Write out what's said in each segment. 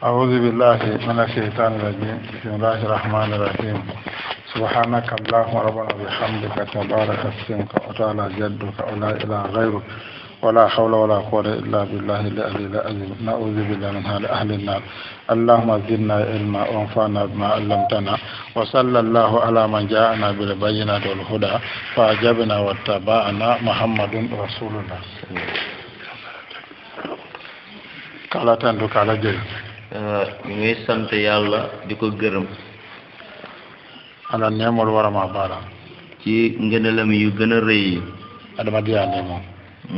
أعوذ بالله من الشيطان الرجيم بسم الله الرحمن الرحيم سبحانك اللهم ربنا وبحمدك تبارك اسمك وتعالى جدك ولا إله غيرك ولا حول ولا قوة إلا بالله العلي العظيم نعوذ بالله من حال أهل النار اللهم زدنا علما وانفعنا بما علمتنا وصلى الله على من جاءنا بالبينات والهدى فأجبنا واتبعنا محمد رسول الله kala tandu kala jël ñu ngi sant yàlla di ko gërëm ala neemol warama baala ci ngëneelam yu gën a rëy yi adama diya neemo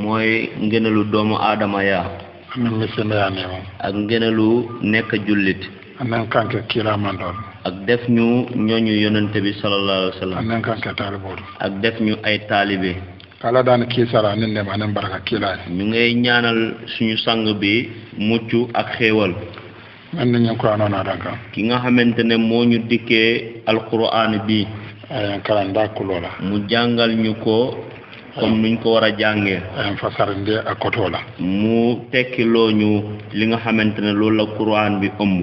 mooy ngëneelu doomu aadama yaa amin misime ya neemo ak ngëneelu nekk jullit anen kanke kiila mandoon ak def ñu ñooñu yonente bi sallallahu alayhi wa sallam anen kanke taaliboodu ak def ñu ay taalibe kala daan kiisara nin nema anen baraka kiilaay ñu ngay ñaanal suñu sang bi mucc ak xéewal man ni ñu ko anoona danka ki nga xamante ne moo ñu dikkee alquran bi ayen kalanda kuloola mu jàngal ñu ko comme nuñ ko war a jàngee ayen fasarinde ak kotoola mu tekkiloo ñu li nga xamante ne loolu la quran bi ëmb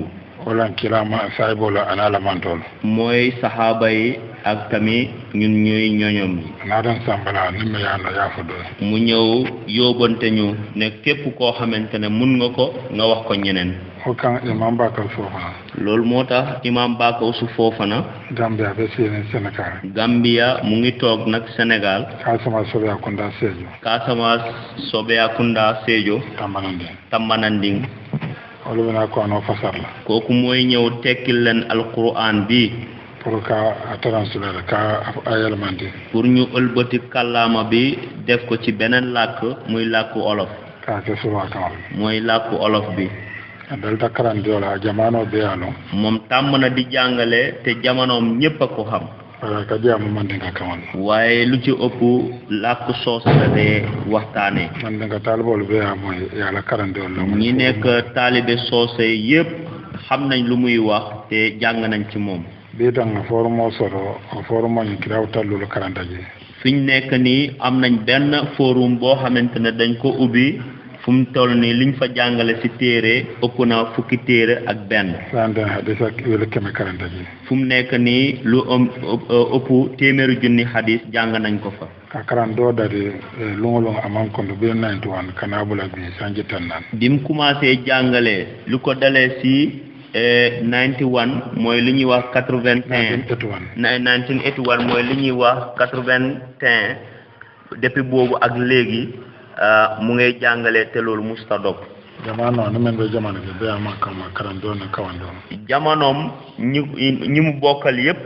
wala kiilama saayiboola ana lamantool mooy saxaaba yi ak tamit ñun ñuy ñoñom yi naa doon sambala ni me yaana yaafo doy mu ñëw yóbbante ñu ne képp koo xamante ne mun nga ko nga wax ko ñeneen o kan imam bakal foofana loolu moo tax imam Bakau su Fofana Gambia be siene Sénégal Gambia mu ngi toog nag Sénégal Casamance Sobeakunda Sédhiou Casamance Sobeakunda Sédhiou Tambananding wala bena ko ano fasar la kooku mooy ñëw tekkil leen alquran bi pour ka translater ka ayelmante pour ñu ëlbati kàllaama bi def ko ci beneen làkk muy làkku olof ka ke suba kamal mooy làkku olof bi dalta karandiola jamano be alo moom tàmm na di jàngale te jamonoom ñépp a ko xam wala ka jaamu mandinga kamal waaye lu ci ëpp làkku soos la dee waxtaane mandinga talibol be ya mooy yàlla karandiola ñi nekk taalibe soose yépp xam nañ lu muy wax te jàng nañ ci moom bii tanga forumo soto o forumo ñu kiraw tallulu karanta ji fiñ nekk nii am nañ benn forum boo xamante ne dañ ko ubbi fu mu toll nii liñ fa jàngale ci téere ëpp na fukki téere ak benn sande hadis ak wala keme karanta ji fu mu nekk nii lu ëpp téeméeri junni hadis jàng nañ ko fa ka karan doo dadi lungo aman kondo bi 91 kana bula bi sanji tannan dim commencé jàngale lu ko dalee ci 91 mooy li ñuy wax 81 1981 mooy li ñuy wax 81 depuis boobu ak léegi mu ngay jàngale te loolu musta dog jamano no men be jamano be be ma kama karan do na kawan do jamonoom ñi mu bokkal yépp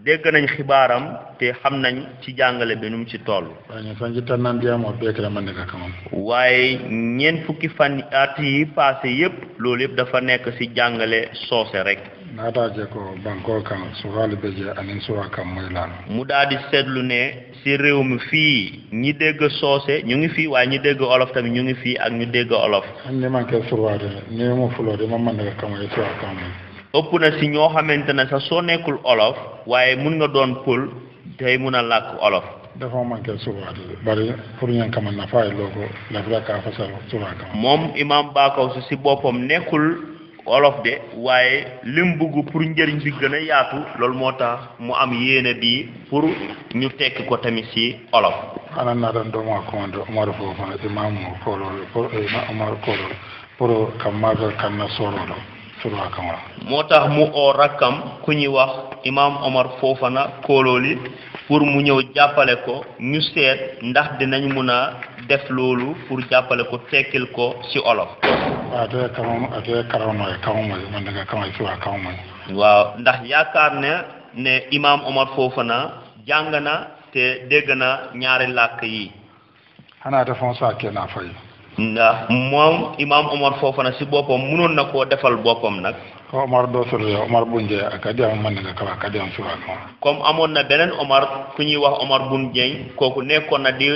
dégg nañ xibaaram te xam nañ ci jàngale bi nu mu ci toll waaye sanji tannan diamo be kala man ka kamam waaye ñeent fukki fan at yi passé yépp loolu yépp dafa nekk ci jàngale soose rek naata je ko banko kan suwaali be je anin suwa kam moy laal mu daal di seetlu ne ci réew mi fii ñi dégg soose ñu ngi fii waaye ñi dégg olof tamit ñu ngi fii ak ñu dégg olof ni man ke surwaade ni mo fuloode ma man ka kam ay suwa kam ëpp na ci ñoo xamante ne sax soo nekkul olof waaye mun nga doon pël tey mun a làkk olof dafa manqué surwaade bari pour ñen kama na fay logo la fraka fasal suwa kam moom imam Bakau ci boppam nekkul olof de waaye lim bugg pour njëriñ bi gën a yaatu loolu moo tax mu am yéene bi pour ñu tekki ko tamit ci olof xanaa naa doon doomu ak commande Omar Fofana imam Kolol pour Omar Kolol pour kam maga kan na sorolo surwa kam moo tax mu oo rakkam ku ñuy wax imam Omar Fofana Kololi pour mu ñëw jàppale ko ñu seet ndax dinañ mun a def loolu pour jàppale ko tekkil ko ci olof ate karawno kawmoy man daga kamay suwa kawmoy waaw ndax yaakaar ne imam Omar Fofana jàng na te dégg na ñaari làkk yi xanaa defoon saa kee naa fay ndax moom imam Omar Fofana ci boppam mënoon na koo defal boppam nag ko Omar doo sori Omar Bunje ak adiam man daga kala ak adiam suwa kaw comme amoon na beneen Omar ku ñuy wax Omar Bunje kooku nekkoon na di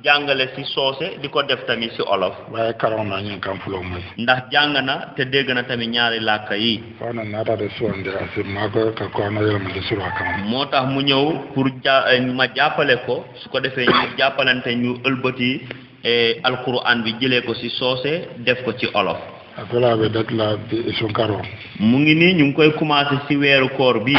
jàngale ci soose di ko def tamit ci olof waaye karawna ñin kam fulo moy ndax jàng na te dégg na tamit ñaari làkk yi wana naata de suwande asi maa ko na yelma de surwa kam moo tax mu ñëw pour ma jàppale ko su ko defee ñu jàppalante ñu ëlbati alquran bi jëlee ko ci soose def ko ci olof akola be datla bi sunkaro mu ngi nii ñu ngi koy commencé ci weeru koor bi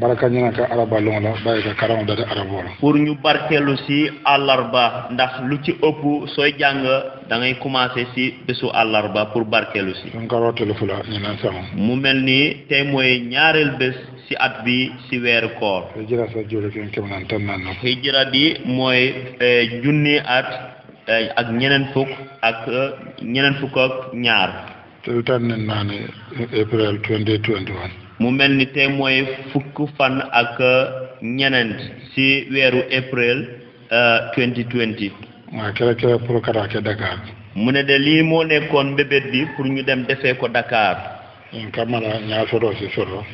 baraka ñina ka araba long la bay ka karam date arabo la pour ñu barkeelu ci àllarba ndax lu ci ëpp sooy jàng da ngay commencé ci bésu àllarba pour barkeelu ci sunkaro telefula ñina sama mu mel ni tey mooy ñaareel bés ci at bi ci weeru koor hijra sa jure ken kemnan tan nan hijra bi mooy junni at ak ñeneen fukk ak ñaar te tan nan April 2021 mu mel ni tey mooy fukk fan ak ñeneen ci weeru April 2020 ma kera pour kara ke Dakar mu ne de lii moo nekkoon mbébét bi pour ñu dem defee ko Dakar kamara ñaa soro ci soro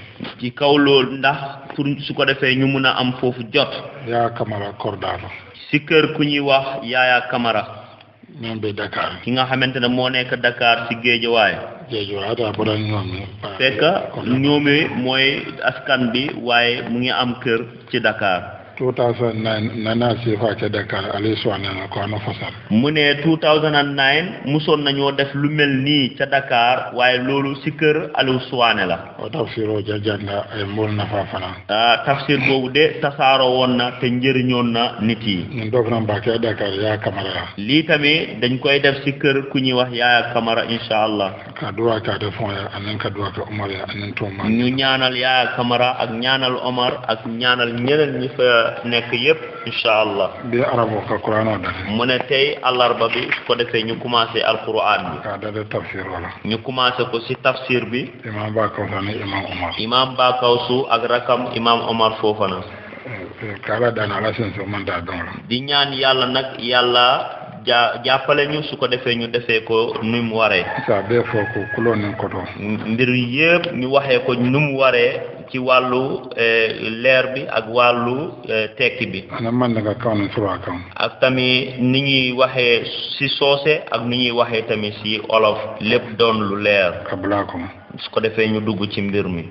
ci kaw loolu ndax pour su ko defee ñu mun a am foofu jot yaa kamara kordafa ci kër ku ñuy wax Yaaya Kamara même be Dakar ki nga xamante ne moo nekk Dakar ci Géejawaay ata bodan ñoomi fekk ñoomi mooy askan bi waaye mu ngi am kër ci Dakar 2009 nana si fa ke Dakar ali soane ko ano fasal mu ne 2009 musoon nañoo def lu mel nii ca Dakar waaye loolu ci kër Aliou Souane la o tafsiro jajanda ay mol na fa fana tafsir boobu de tasaaroo woon na te njëriñoon na nit yi ñun doog na mbake Dakar yaa Kamara lii tamit dañ koy def ci kër ku ñuy wax Yaaya Kamara insha allah ka duwa ka de fon ya anen ka duwa ka Omar ya anen to man ñu ñaanal Yaaya Kamara ak ñaanal Omar ak ñaanal ñeneen ñi fa nekk yépp insha allah bi arabo ka Qur'an da mu ne tey àllarba bi su ko defee ñu commencé alquran bi ka da tafsir wala ñu commencé ko ci tafsir bi imam ba ko sani imam ba kawsu ak rakam imam Omar Fofana kala dana la sen so man da don di ñaan yàlla nag yàlla jàppale ñu su ko defee ñu defee ko nu mu waree sa be fo ko kulo nen ko to mbir yépp ñu waxee ko nu mu waree ci wàllu leer bi ak wàllu tekki bi ana man nga kaw na sura kam ak tamit ni ñuy waxee ci soose ak ni ñuy waxee tamit ci olof lépp doon lu leer kabla ko su ko defee ñu dugg ci mbir mi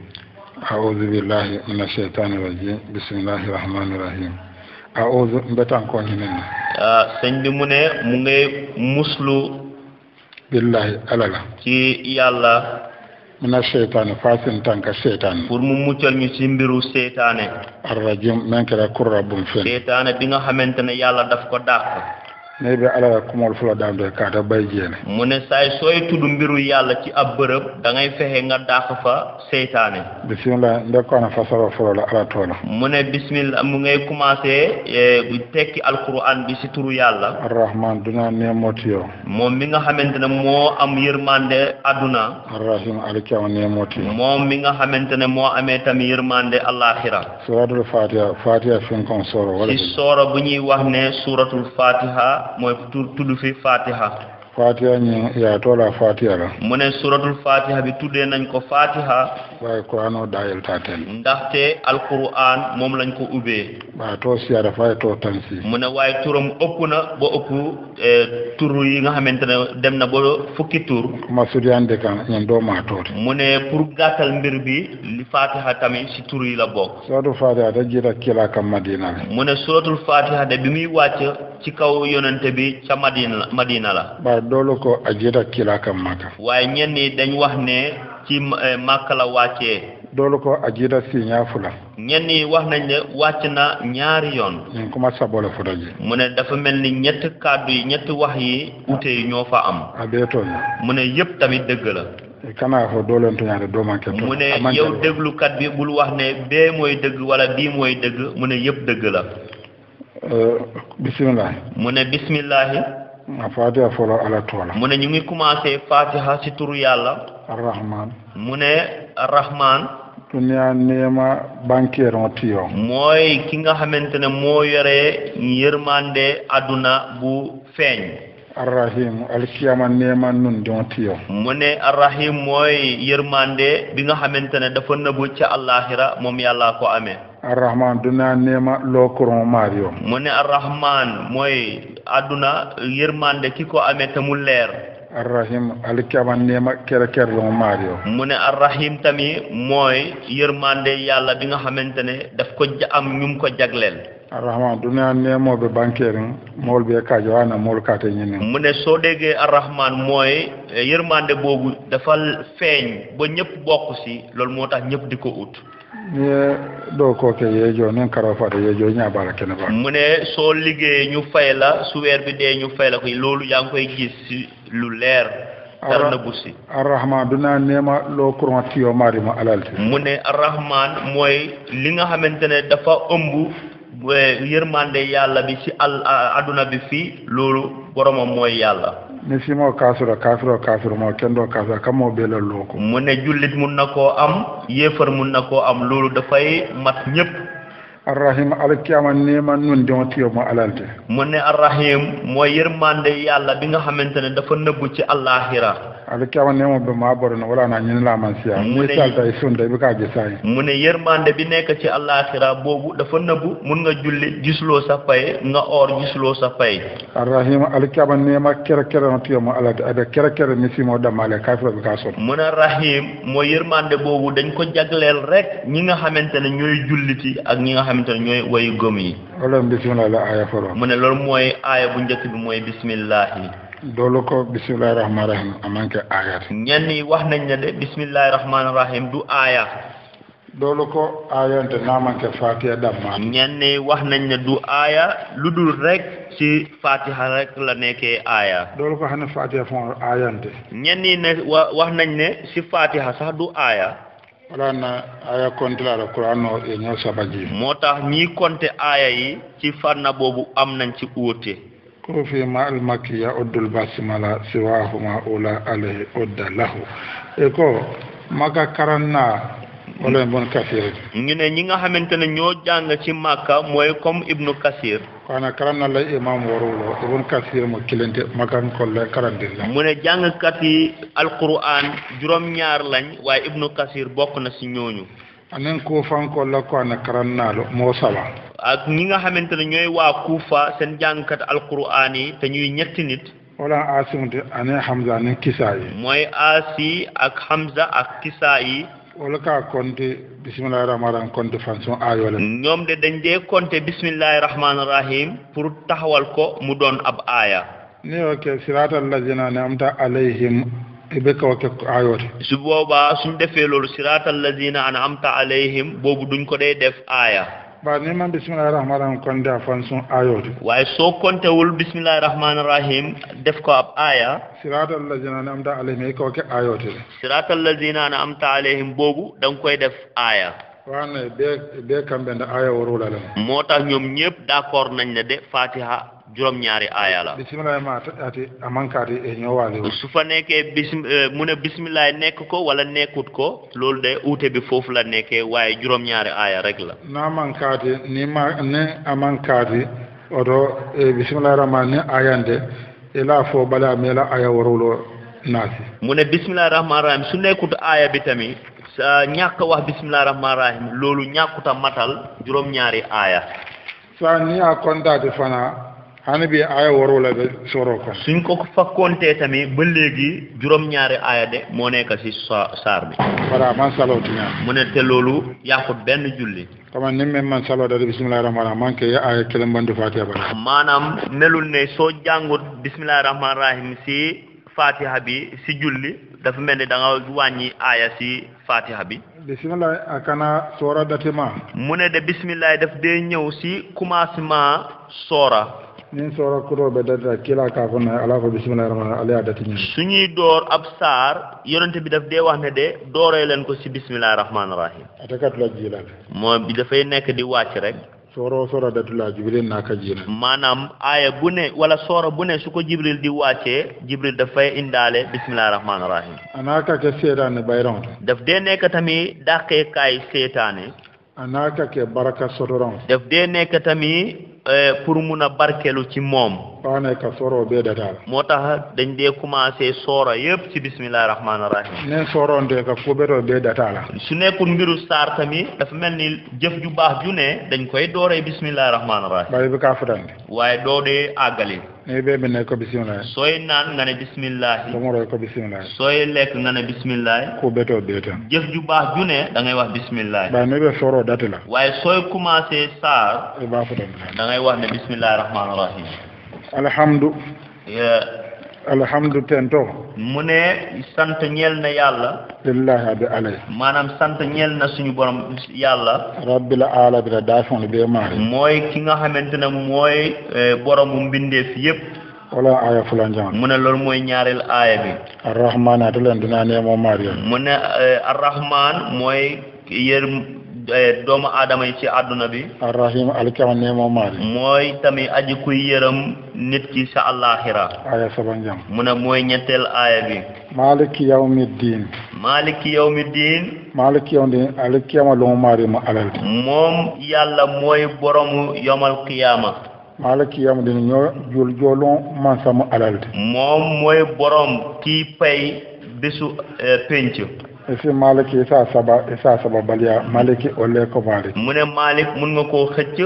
a'udhu billahi minash shaitanir rajim bismillahir rahmanir rahim a'udhu mbetan ko ñinen sëñ bi mu ne mu ngay muslu billahi alala ci yàlla mina shaytan fasin tanka shaytan pour mu muccal ñu ci mbiru seytaane arrajim men kala kurrabum fen seytaane bi nga xamante ne yàlla daf ko dàq ne be alala kumol fula dando ka da bay jeene mu ne saay sooy tudd mbiru yàlla ci ab bërëb da ngay fexe nga dàq fa seytaane bismillah ndeko na fasara folo la ala tola mu ne bismillah mu ngay commencé tekki alquran bi ci turu yàlla arrahman duna nemotiyo moom mi nga xamante ne moo am yërmande àdduna arrahim alikaw nemotiyo moom mi nga xamante ne moo amee tamit yërmande alaxira suratul fatiha fin kon soro wala ci soora bu ñuy wax ne suratul fatiha mooy tudd fi fatiha ñi ya tola fatiha la mu ne suratul fatiha bi tuddee nañ ko fatiha waaye Qur'ano dayel taten ndaxte alquran moom lañ ko ubbee ba to siara fay to tansi mu ne waaye turam ëpp na ba ëpp tur yi nga xamante ne dem na ba fukki tur ma sudiyande kan ñen do ma tote mu ne pour gàttal mbir bi li fatiha tamit ci tur yi la bokk suratul fatiha da jira kila kam madina la mu ne suratul fatiha de bi muy wàcc ci kaw yonente bi ca madina la ba doolu ko a jira kila kam maka waaye ñenn ñi dañ wax ne ci Makka la wàccee doolu ko a jira siña fula ñenn ñi wax nañ ne wàcc na ñaari yoon ñen kuma sabole futa ji mu ne dafa mel ni ñetti kàddu yi ñetti wax yi ute yi ñoo fa am a bee toñ mu ne yépp tamit dëgg la kana fo doolentu ñaade do manke to mu ne yow déglukat bi bul wax ne bee mooy dëgg wala bii mooy dëgg mu ne yépp dëgg la bismillah mu ne bismillahi a fatiha folo ala tola mu ne ñu ngi commencé fatiha ci turu yàlla arrahman mu ne arrahman dunya nema banquier on tiyo mooy ki nga xamante ne moo yore yërmande àdduna bu feeñ arrahim alkiyama nema nun don tiyo mu ne arrahim mooy yërmande bi nga xamante ne dafa nëbbu ca àllaaxira moom yàlla ko amee arrahman dunya nema lokoron mario mu ne arrahman mooy àdduna yërmande ki ko amee te mu leer arrahim alkiyaman nema kere lo mario mu ne arrahim tamit mooy yërmande yàlla bi nga xamante ne daf ko am ñum ko jagleel arrahman dunya nemo be bankerin mol be kajo wana mol kate ñene mu ne soo déggee arrahman mooy yërmande boobu dafa feeñ ba ñëpp bokk si loolu moo tax ñëpp di ko ut ni do ko ke yejo nen karo fa de yejo ñaabala kene ba mu ne soo liggéey ñu fay la su weer bi dee ñu fay la ko loolu yaa ngi koy gis si lu leer dara na bussi arrahman dunya nema lo kurma tiyo mari ma alalti mu ne arrahman mooy li nga xamante ne dafa ëmb yërmande yàlla bi ci aduna bi fii loolu boromam mooy yàlla ni simo kafiro mo kendo kafiro kamo bela loko mu ne jullit mun na koo am yéefar mun na koo am loolu dafay mat ñëpp arrahim alkiyama nema nun de tiyo mo alalte mu ne arrahim mooy yërmande yàlla bi nga xamante ne dafa nëbbu ci allahira alkiyama nema be ma borona wala na ñin la man siya ni salta e sunde bi ka gisay mu ne yërmande bi nekk ci allahira boobu dafa nëbbu mun nga julli gisuloo sa pay nga or gisuloo sa pay arrahim alkiyama nema kere no tiyo mo alalte ada kere ni simo damale kafiro bi ka so mu ne rahim mooy yërmande boobu dañ ko jagleel rek ñi nga xamante ne ñooy julliti ak ñi nga xamante ne ñooy wayu gëm yi wala bismillah la aya foro mu ne loolu mooy aaya bu njëkk bi mooy bismillahi doolu ko bismillahi rahmani rahim amanke ayat ñenn yi wax nañ ne de bismillahi rahmani rahim du aaya doolu ko ayante namanke fatiha damma ñenn yi wax nañ ne du aaya lu dul rek ci fatiha rek la nekkee aaya doolu ko xane fatiha fon ayante ñenn yi ne wax nañ ne ci fatiha sax du aaya wala na aya kontila la Qur'an no e ñoo sabaji moo tax ñi konte aaya yi ci fànna boobu am nañ ci uute ko fi ma al makkiya uddul basmala siwahuma ula alayhi udda lahu e ko maka karanna wala bon kasir ñu ne ñi nga xamante ne ñoo jàng ci Makka mooy comme Ibnu Kasir kana karanna la imam warulo ibn kasir mo kilente makan ko la karandir la mu ne jàngkat yi alquran juróom-ñaar lañ waaye Ibnu Kasir bokk na ci ñooñu anen ko fanko la ko na karannalo mo sala ak ñi nga xamante ne ñooy waa Kufa seen jàngkat alquran yi te ñuy ñetti nit wala asimte ane hamza ne kisayi mooy asi ak hamza ak kisayi wala ka konte bismillahir rahmanir rahim konte fanson ayole ñoom de dañ dee konte bismillahir rahmanir rahim pour taxawal ko mu doon ab aaya ni ok siratal lazina an'amta alayhim ibe ko ke ayote su boobaa suñ defee loolu siratal lazina an'amta alayhim boobu duñ ko dee def aaya ba ni man bismillahir rahmanir rahim konte fanson ayote waaye soo kontewul bismillahir rahmanir rahim def ko ab aaya siratal lazina an'amta alayhim ko ke ayote siratal lazina an'amta alayhim boobu da nga koy def aaya wane be kambe nda aya warula la moo tax ñoom ñëpp d'accord nañ ne de fatiha juróom-ñaari aaya la bismillah ma ati amankati e ñowale su fa nekkee mu ne bismillah nekk ko wala nekkut ko loolu de uute bi foofu la nekkee waaye juróom-ñaari aaya rek la na mankati ni ma ne amankati oto bismillah rahman ne ayande ila fo bala mela aya warulo nasi mu ne bismillah rahman rahim su nekkut aaya bi tamit sa ñàkk wax bismillah rahman rahim loolu ñàkkuta matal juróom-ñaari aaya sa ni a kontaati fana hani bi aya warola be soro ko suñ ko fa compté tamit ba léegi juróom-ñaari aaya de moo nekk ci saar bi wala man salawti ñaan mu ne te loolu yàqut benn julli kama ni men man salo da bismillahir rahmanir rahim man ke ya aya kelam bandu fatiha ba maanaam melul ne soo jàngut bismillahir rahmanir rahim ci fatiha bi ci julli dafa mel ni da nga wàññi aaya ci fatiha bi bismillah akana sora datima mu ne de bismillah daf dee ñëw ci commencement soora nin sora kuro be dada kila ka ko na ala ko bismillahir rahmanir rahim ala dati ñi suñuy door ab saar yonente bi daf dee wax ne de dooree leen ko ci bismillahir rahmanir rahim atakat la jilal moo bi dafay nekk di wàcc rek sora datula jibril naka jina maanaam aaya bu ne wala soora bu ne su ko jibril di wàccee jibril dafay indaale bismillahir rahmanir rahim anaka ke seetaane bayron daf dee nekk tamit dàqee kaay seetaane anaka ke baraka sotoron daf dee nekk tamit pour mun a barkelu ci moom waane ka soro be data moo tax dañ dee commencé soora yëpp ci bismillahir rahmanir rahim ne soronde ka fubeto be data la su nekkul mbiru saar tamit dafa mel ni jëf ju baax ju ne dañ koy dooree bismillahir rahmanir rahim bay bi ka futande waaye doo dee àggali ne be ne ko bismillah sooy naan nga ne bismillah do mo ko bismillah sooy lekk nga ne bismillah ko beto beta jëf ju baax ju ne da ngay wax bismillah ba ne be soro datela waaye sooy commencé saar e ba fudan da ngay wax ne bismillahir rahmanir rahim alhamdu tento mu ne sant ñeel na yàlla lillahi abi alay maanaam sant ñeel na suñu borom yàlla rabbil alamin da fon be maari mooy ki nga xamante ne mooy boromu mbindeef yépp wala aya fulan jam mu ne loolu mooy ñaareel aaya bi arrahman atulen dina ne mo maari mu ne arrahman mooy doomu aadama yi ci àdduna bi arrahim alkama ne mo maari mooy tamit aji kuy yërëm nit ki sa àllaaxira aya saban jam mu ne mooy ñetteel aaya bi maliki yawmiddin maliki yawmiddin maliki yawmiddin alkama lo maari mo alal moom yàlla mooy boromu yomal qiyaama maliki yawmiddin ñoo jul jolon man sama alal moom mooy borom kii pay bésu penc esi maliki isa saba baliya maliki ole ko malik mu ne malik mun nga koo xëcc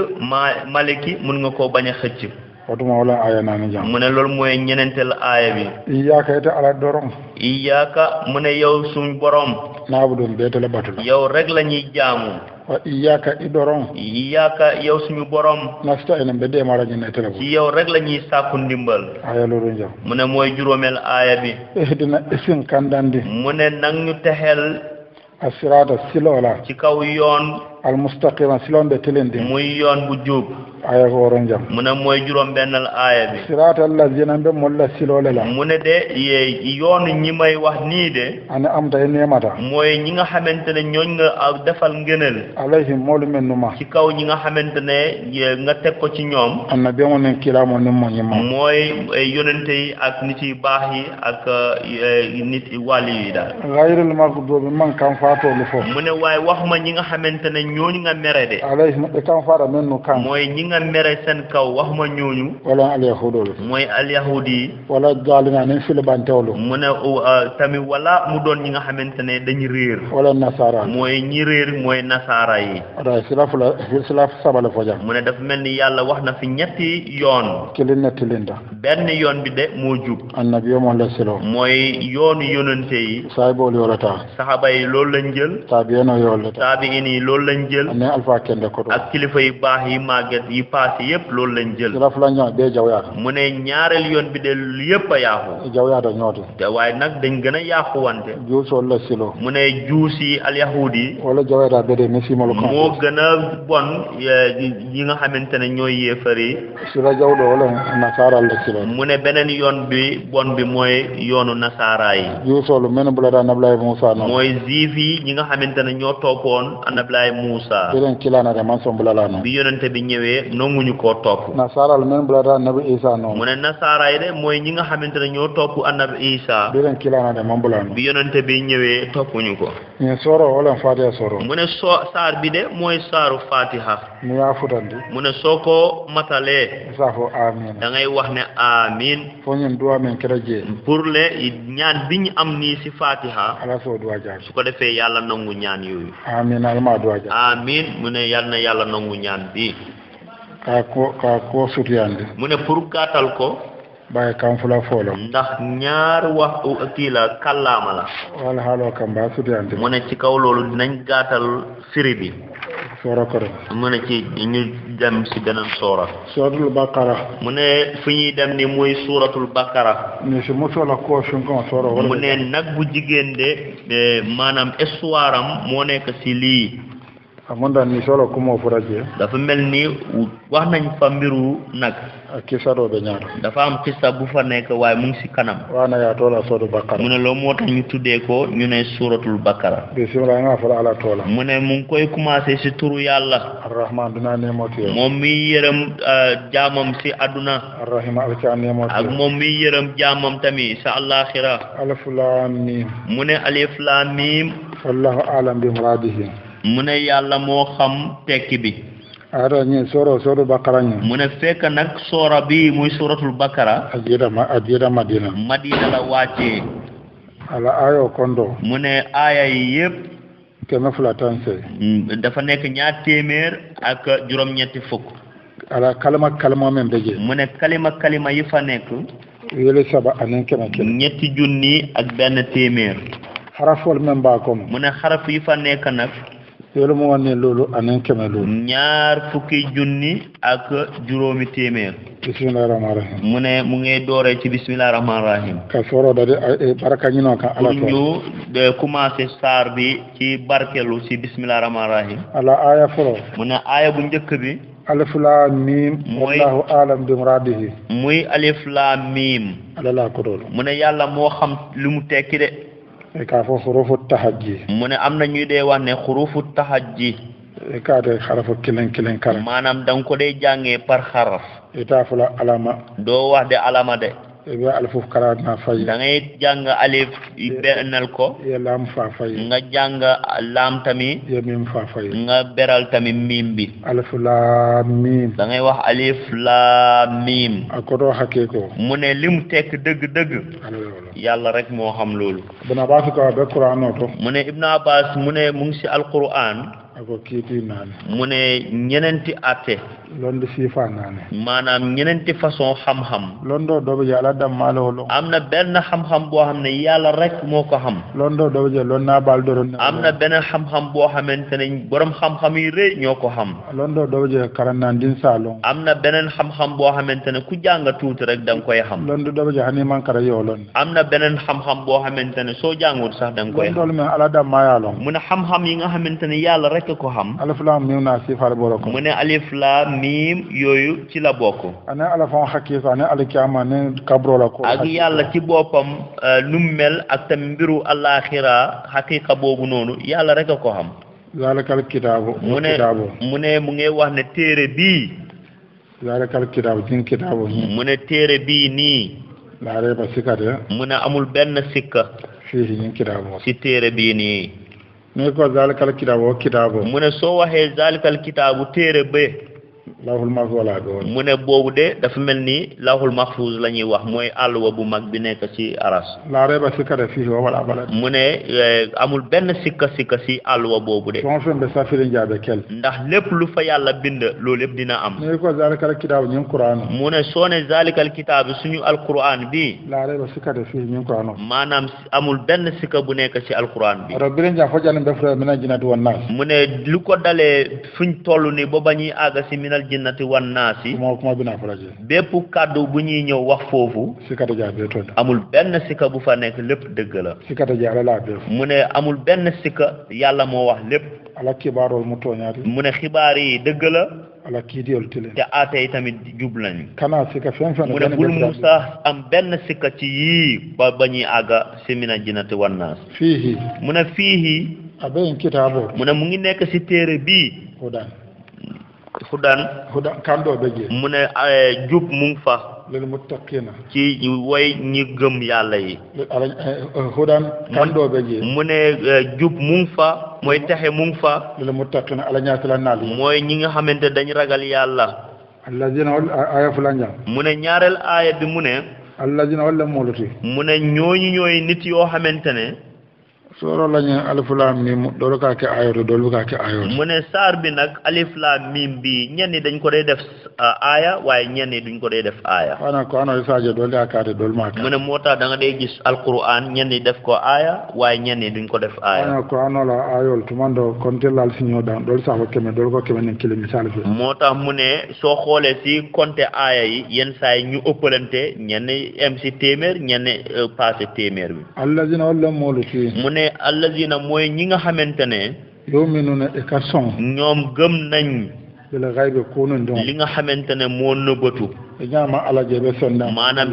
maliki mun nga koo bañ a xëcc otuma wala aya nani jam mu ne loolu mooy ñenenteel aaya bi iyyaka ita ala dorom iyyaka mu ne yow suñ borom naabudum beetale batula yow rek la ñuy jaamu wa iyyaka idorom iyyaka yow suñu borom nasta'inu be de mara ñu netale ci yow rek la ñuy sàkku ndimbal aya loolu jam mu ne mooy juróomeel aaya bi ihdina isin kandandi mu ne nag ñu texel asirata silola ci kaw yoon almustaqima silon be telendi muy yoon bu jub aya ko woron jam mu ne mooy juróom bennal aaya bi sirata allazina be molla silole la mu ne de yoonu ñi may wax nii de ana am tay nemata mooy ñi nga xamante ne ñooñ nga defal ngënal alayhim moolu men numa ci kaw ñi nga xamante ne nga teg ko ci ñoom annabi mo nen kilamo nim mo ñima mooy yonente yi ak nit yi baax yi ak nit wàlli yi daal ghayril maghdubi man kan faato lu fo mu ne waaye wax ma ñi nga xamante ne ñooñu nga mere de alayhim e kan faara men nu kan mooy ñi nga mere seen kaw wax ma ñooñu wala al yahudul mooy al yahudi wala dalina nen filibantewlu mu ne tamit wala mu doon ñi nga xamante ne dañu réer wala nasara mooy ñi réer mooy nasaara yi ada silaf sabala fo jam mu ne dafa mel ni yàlla wax na fi ñetti yoon kilin netti linda benn yoon bi de moo jub annabi mo la silo mooy yoonu yonente yi saybol yorata saxaba yi loolu lañ jël tabieno yollata taabiin yi loolu lañ jël ne alfa kende ko ak kilifa yu baax yi màgget yi passé yépp loolu lañ jël silaf la ñoo be jawyaata mu ne ñaareel yoon bi de yépp a yaaxu jawyaata ñooti te waaye nag dañ gën a yaaxu wante juusol la silo mu ne juus yi al yahud yi wala jawyaata be de misimol ko moo gën a bon yi nga xamante ne ñooy yéefar yi sila jawdo wala nasara la silo mu ne beneen yoon bi bon bi mooy yoonu nasaara yi juusol men bula da nablay Musa no mooy juif yi ñi nga xamante ne ñoo toppoon anablay Musa benen kilana de man som bula la no bi yonente bi ñëwee nanguñu koo topp nasara men bula da nabi Isa no mu ne nasaara yi de mooy ñi nga xamante ne ñoo topp annabi Isa benen kilana de man bula no bi yonente bi ñëwee toppuñu ko ni soro wala fatiha soro mu ne saar bi de mooy saaru fatiha ni ya futandi mu ne soo ko matalee safo amin da ngay wax ne amin fo ñun duwa men keraje pour le ñaan bi ñu am nii si fatiha ala so duwa jaar su ko defee yàlla nangu ñaan yooyu amin alma duwa jaar amin mu ne yal na yàlla nangu ñaan bi ka ko sutiyande mu ne pour gàttal ko baye kam fula folo ndax ñaar wax kii la kàllaama la wala haalo kam ba sutiyande mu ne ci kaw loolu dinañ gàttal firi bi soro ko mu ne ci ñu dem si beneen soora suratul baqara mu ne fu ñuy dem ni muy suuratul baqara ni si musola ko shunko soro mu ne nag bu jigéen de maanaam histoire am moo nekk si lii amunda ni solo kumo furaje dafa mel ni wax nañ fa mbiru nag kisaro be ñaar dafa am xissa bu fa nekk waaye mu ngi si kanam wana ya tola suratul baqara mu ne loolu moo tax ñu tuddee ko ñu ne suuratul baqara bismillah nga fala ala tola mu ne mu ngi koy commencé si turu yàlla arrahman dina nemoti moom mi yërëm jaamam si àdduna arrahim alka nemoti ak moom mi yërëm jaamam tamit sa àllaaxira alif lam mim mu ne alif lam mim wallahu a'lam bi muradihi mu ne yàlla moo xam tekki bi ara ni soro bakara ni mu ne fekk nag soora bi muy suratul bakara ajira madina la wàccee ala ayo kondo mu ne aaya yi yëpp keme fula tanse dafa nekk 200 ak juróom-ñetti fukk ala kalima men beje mu ne kalima yi fa nekk wele saba anen kema ken ñetti junni ak benn téeméer harafol men ba ko mu ne xaraf yi fa nekk nag wele mo wonne lolu anen kema lolu ñaar fukki junni ak juróomi téeméer bismillahir rahmanir rahim mu ne mu ngi dooree ci bismillahir rahmanir rahim ka soro da baraka ñino kan ala pour ñu de commencer saar bi ci barkelu ci bismillahir rahmanir rahim ala aya foro mu ne aaya bu njëkk bi alif lam mim wallahu a'lam bi muradihi muy alif lam mim ala la ko dolo mu ne yàlla moo xam lu mu tekki de e ka fo hurufu tahajji mu ne am na ñuy dee wax ne xurufu tahajji e ka de harafu kilen kala maanaam da nga ko dee jàngee par xaraf ita fula alama doo wax de alama de e be alfu kala na fay da ngay jàng alif bennal ko ye lam fa fay nga jàng laam tamit ye mim fa fay nga beral tamit mim bi alif lam mim da ngay wax alif laam mim akodo hakke ko mu ne li mu tekk dëgg yàlla rek moo xam loolu bana ba ko be qur'an to mu ne Ibn Abbas mu ne mu ngi ci alquran ako kiiti nane mu ne ñenenti atte londo sifa nane maanaam ñenenti façon xam-xam londo dobe yàlla dam malo am na benn xam-xam boo xam ne yàlla rek moo ko xam londo dobe je lonna bal doron am na beneen xam-xam boo xamante ne borom xam-xam yi rëy ñoo ko xam londo dobe je karanna din salon am na beneen xam-xam boo xamante ne ku jàng tuuti rek da nga koy xam londo dobe je hani man kara yo lon am na beneen xam-xam boo xamante ne soo jàngut sax da nga koy xam londo me ala dam ma yalon mu ne xam-xam yi nga xamante ne yàlla rek ko xam alif lam mim na sifal boro ko mu ne alif lam mim yooyu ci la bokk ana ala fa hakki sa ne al kiyama ne kabro la ko ak yàlla ci boppam nu mel ak tam mbiru alaxira xaqiqa boobu noonu yàlla rek a ko xam zalikal kitabu mu ne mu ngi wax ne téere bii zalikal kitabu din kitabu mu ne téere bii nii la reba sikate mu ne amul benn sikka fii din kitabu ci téere bii nii ne ko zalikal kitabu mu ne soo waxee zalikal kitaabu téere ba lawhul mahfuz wala do mu ne boobu de dafa mel ni lawhul mahfuz la ñuy wax mooy àlluwa bu mag bi nekk ci aras la reba sikate fii wala balad mu ne amul benn sikka ci àlluwa boobu de son be safiri njaabe kel ndax lépp lu fa yàlla bind loolu lépp dina am ne ko zalikal kitabu ñun qur'an mu ne soo ne zalikal kitaabu suñu alquran bi la reba sikate fii ñun qur'an maanaam amul benn sikka bu nekk ci alquran bi rabbi ja fo jane be fra mina jinati wan nas mu ne lu ko dalee fuñ toll ni ba bañuy àgg ci minal jinnati wan naasi kuma bina faraje bépp kàddu bu ñuy ñëw wax foofu sikata ja be to amul benn sikka bu fa nekk lépp dëgg la sikata ja ala la be mu ne amul benn sikka yàlla moo wax lépp ala kibaarol mu tooñaati mu ne xibaar yi dëgg la ala kiidiyol tile te aate yi tamit jub lañu kana sikka fen mu ne bul musa am benn sikka ci yii ba bañuy àgga si mina jinnati wan naas fiihi mu ne fiihi aben kitaabo mu ne mu ngi nekk si téere bii hudan kando beje mu ne jub mu ngi fa lil muttaqina ci way ñi gëm yàlla yi hudan kando beje mu ne jub mu ngi fa mooy texe mu ngi fa lil muttaqina ala ñaatala naal mooy ñi nga xamante dañ ragal yàlla allazina aya fulanja mu ne ñaareel aaya bi mu ne allazina walla muluti mu ne ñooy nit yoo xamante ne soro lañu alif lam mim doolu ka ke ayoto doolu ka ke ayoto mu ne saar bi nag alif lam mim bi ñenn dañ ko dee def aaya waaye ñenn duñ ko dee def aaya wana ko ano sadio doolu yaakaate doolu maa mu ne moo tax da nga dee gis alquran ñenn def ko aaya waaye ñenn duñ ko def aaya wana ko ano la ayol tumando konte laal si ñoo daan doolu sax ko keme doolu ko keme nen kili misal fi moo tax mu ne soo xoolee si compte aaya yi yenn saa yi ñu ëppalante ñenn em si téeméer ñenn passé téeméer bi allazina walla moluti mu ne allazina mooy ñi nga xamante ne yu'minuna e ka son ñoom gëm nañ bil ghaibi kunun don li nga xamante ne moo nëbbatu e ñaama ala jebe sonna maanaam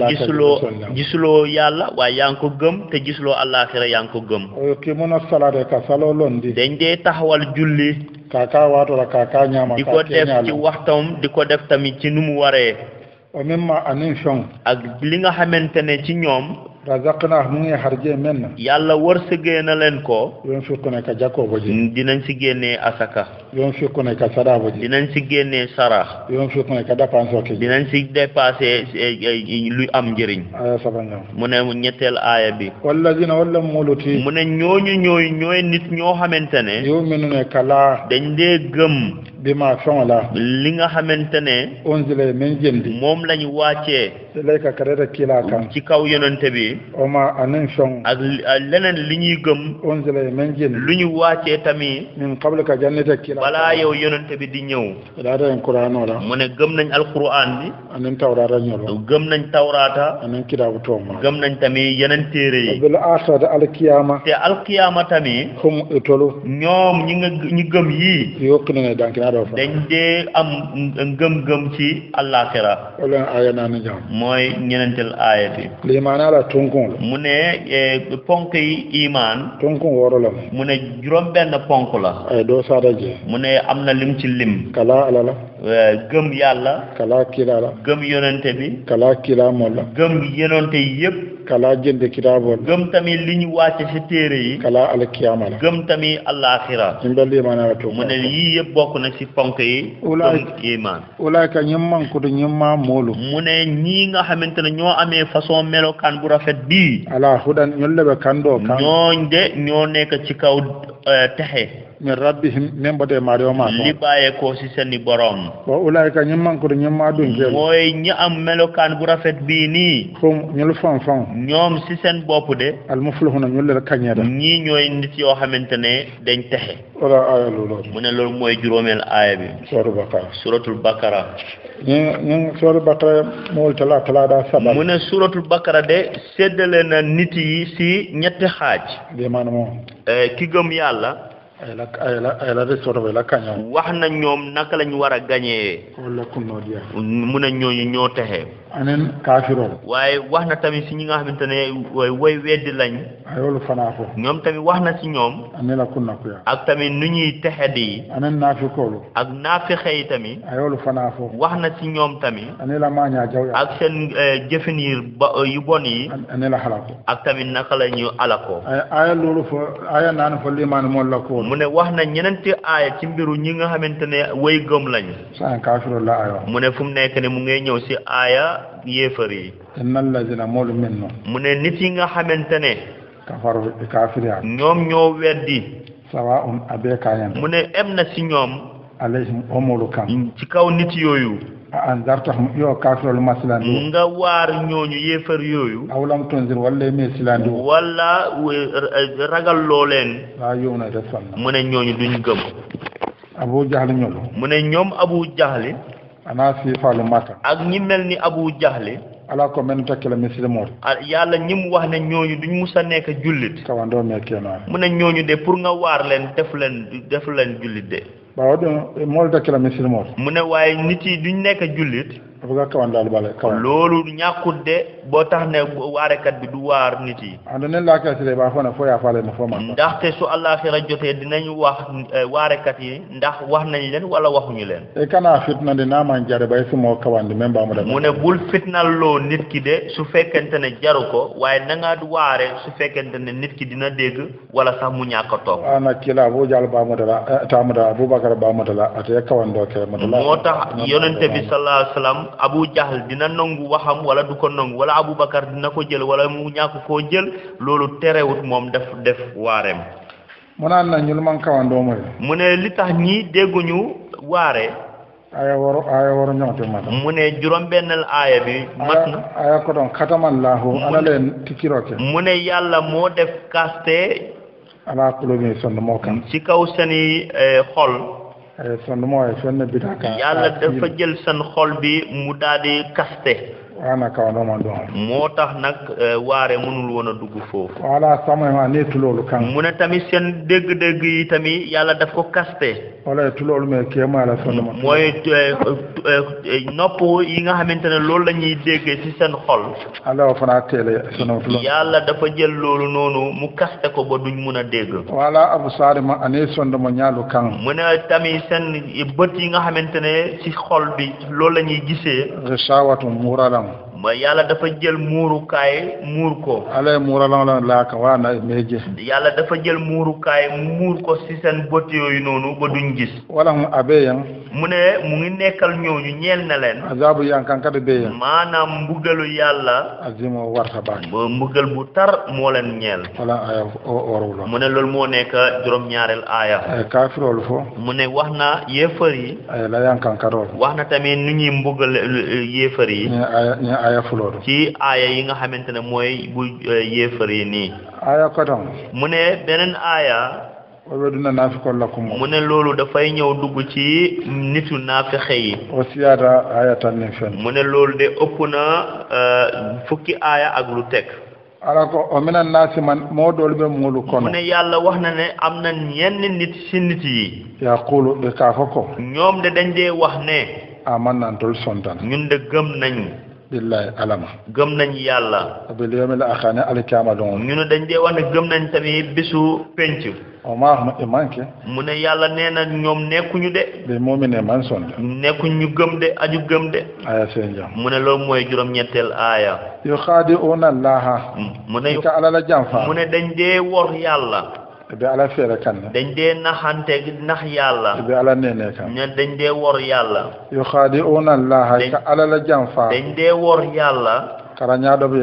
gisuloo yàlla waaye yaa ngi ko gëm te gisuloo àllaaxira yaa ngi ko gëm o yuqimuna salata ka salo londi dañ dee taxawal julli kaka wato la kaka ñaama di ko def ci waxtam di ko def tamit ci nu mu waree o mimma anin fon ak li nga xamante ne ci ñoom razaqna mu ngi harje men yàlla wërsëgee na leen ko yoon fi ko ne ka jakko boji dinañ si génnee asaka yoon fi ko ne ka sada boji dinañ si génnee sarax yoon fi ko ne ka dépense ok dinañ si dépassé lu am njëriñ aya sabañam mu ne ñetteel aaya bi wallazina walla muluti mu ne ñooy nit ñoo xamante ne yu'minuna kala dañ dee gëm bima fawala li nga xamantene onzile men jendi mom lañu wacce ilayka karata kila kan ci kaw yonante bi oma anen fon ak leneen li ñuy gëm onzile men jendi luñu wacce tammi min qablaka jannata kila bala yow yonante bi di ñew dada en qur'ano la mu ne gëm nañ alquran bi anen tawrata ñolo gëm nañ tawrata anen kitabu toma gëm nañ tammi yeneen téere yi bil akhirati al qiyama te alqiyama tammi hum itolu ñoom ñi gëm yi yokku ne dankina do fa dañ dee am ngëm-ngëm ci alaxira wala aya nanu jam mooy ñenentel aaya bi li maana la tonkon mu ne ponk yi iman tonkon woro la mu ne juróom benn ponk la ay do sada je mu ne am na lim ci lim kala alala gëm yàlla kala kila la gëm yonente bi kala kila molla gëm yonente yépp kala jende kitabo gëm tamit li ñu wàcce ci téere yi kala al qiyama la gëm tamit alaxira li maana la tonkon mu ne yii yëpp bokk na ci ponk yi gëm iman ulaika ñimman ko do ñimma molu mu ne ñii nga xamante ne ñoo amee façon melokaan bu rafet bii ala hudan ñollebe kando kan ñooñ de ñoo nekk ci kaw texe min rabbihim min bode mario ma li bàyyee ko ci seeni borom wa ulaika ñimman ko do ñimma dun jël mooy ñi am melokaan bu rafet bii nii hum ñul fon ñoom ci seen bopp de al muflihuna ñulle kañeda ñii ñooy nit yoo xamante ne dañ texe wala aya lolo mu ne loolu mooy juróomeel aaya bi suratul bakara ñu suratul bakara mool tala da sabal mu ne suratul bakara de séddale na nit yi ci ñetti xaaj bi maanaam ki gëm yàlla ay la resoro la kaña wax na ñoom naka lañu war a gañee wala kunno dia mu ne ñooñu ñoo texe anen kafiro waaye wax na tamit ci ñi nga xamante ne way weddi lañ ayolu fana fo ñoom tamit wax na ci ñoom anela kunna ko ya ak tamit nu ñuy texe di anen nafikolu ak naafixe yi tamit ayolu fana fo wax na ci ñoom tamit anela maña jaw ya ak seen jëfinir yu bon yi anela halako ak tamit naka la ñu alako aya lolu fo aya naan fo liman mo la ko mu ne wax na ñenenti aaya ci mbiru ñi nga xamante ne way gëm lañ sa kafiro la ayo mu ne fu mu nekk ne mu ngay ñëw ci aaya yéefar yi innal ladina molu minno mu ne nit yi nga xamante ne kafaru kafiriya ñoom ñoo weddi sawa'un abe kayan mu ne em na ci ñoom alayhim umulu kan ci kaw nit yooyu anzartahum yo kafirul maslandi nga waar ñooñu yéefar yooyu awlam tunzir walla me silandi wala ragal loo leen la yowna de sanna mu ne ñooñu duñ gëm abu jahl ñolo mu ne ñoom abu jahli ana fi falu mata ak ñi mel ni abu jahli ala ko men takkila muslimor yàlla ñi mu wax ne ñooñu duñ musa nekk jullit kawando me keno mu ne ñooñu de pour nga waar leen def leen jullit de bawo do mol takkila muslimor mu ne waaye nit yi duñ nekk jullit buga kawandal bale kawan loolu ñàkkut de boo tax ne waarekat bi du waar nit yi ando ne la ka sire ba fona fo ya fale no fo ma ndaxte su àllaaxira jotee dinañ wax waarekat yi ndax wax nañ leen wala waxuñu leen e kana fitna de na man jare bay sumo kawandi même ba mu da mu ne bul fitnal loo nit ki de su fekkente ne jaru ko waaye na nga waare su fekkente ne nit ki dina dégg wala sax mu ñàkk a toog ana kila bu jall ba mu da tamu da abubakar ba mu da ate kawando ke mu da moo tax yonente bi sallallahu alayhi wasallam abu jahl dina nangu waxam wala du ko nangu wala abubakar dina ko jël wala mu ñàkk koo jël loolu terewut moom def waareem mu naan na ñu man kawando moy mu ne li tax ñi dégguñu waare aya woro ñote mata mu ne juróom bennel aaya bi mat na aya ko don khatamallahu ala len tikiroke mu ne yàlla moo def kaste ala kulomi son mo kan ci kaw seeni xol son mo ay fenn bidaka yàlla dafa jël seen xol bi mu daldi kaste ana kawando man do moo tax nag waare mënul woon a dugg foofu wala sama ma ne tulolu kan mu ne tamit seen dégg-dégg yi tamit yàlla daf ko kaste wala tulolu me kema la son mo mooy nopp yi nga xamante ne loolu la ñuy déggee ci seen xol ala fana tele sono tulolu yàlla dafa jël loolu noonu mu kaste ko ba duñ mun a dégg wala abu sari ma ane son mo ñaalu kan mu ne tamit seen bët yi nga xamante ne ci xol bi loolu la ñuy gisee rishawatu muralam ma yàlla dafa jël muurukaay muur ko ala muura la ka wa na meje yàlla dafa jël muurukaay muur ko ci seen bët yooyu noonu ba duñ gis wala mu abeyan mu ne mu ngi nekkal ñooñu ñeel na leen azabu yankan kada beyan maanaam mbugalu yàlla azimo warta ba mbugal bu tar moo leen ñeel wala aya warula mu ne loolu moo nekk juróom-ñaareel aaya ay kafirol fo mu ne wax na yéefar yi ay la yankan kadol wax na tamit nu ñuy mbugal yéefar yi ni aya fulodo ci aaya yi nga xamante ne mooy bu yéefar yi nii aya kodon mu ne beneen aaya o duna nafikol lakum mu ne loolu dafay ñëw dugg ci nitu naafixe yi o siyada aya tan ni fen mu ne loolu de ëpp na fukki aaya ak lu teg ala ko o minan nasi man modol be mulu kono mu ne yàlla wax na ne am na yenn nit ci nit yi yaqulu be ka fako ñoom de dañ dee wax ne amanna tol sontan ñun de gëm nañ billahi alama gëm nañ yàlla bil yawmil akhir alkiyama don ñu ne dañ dee wax ne gëm nañ tamit bisu penc o ma hum imanke mu ne yàlla nee na ñoom nekkuñu de be mu'mine man sonda nekkuñ ñu gëm de aju gëm de aya senja mu ne loolu mooy juróom-ñetteel aaya yukhadi'una allaha mu ne ka ala la jamfa mu ne dañ dee wor yàlla be ala fere kan dañ dee naxante nax yàlla be ala nene kan ñe dañ dee wor yàlla yukhadi'una allaha ka ala la jamfa dañ dee wor yàlla karanya do be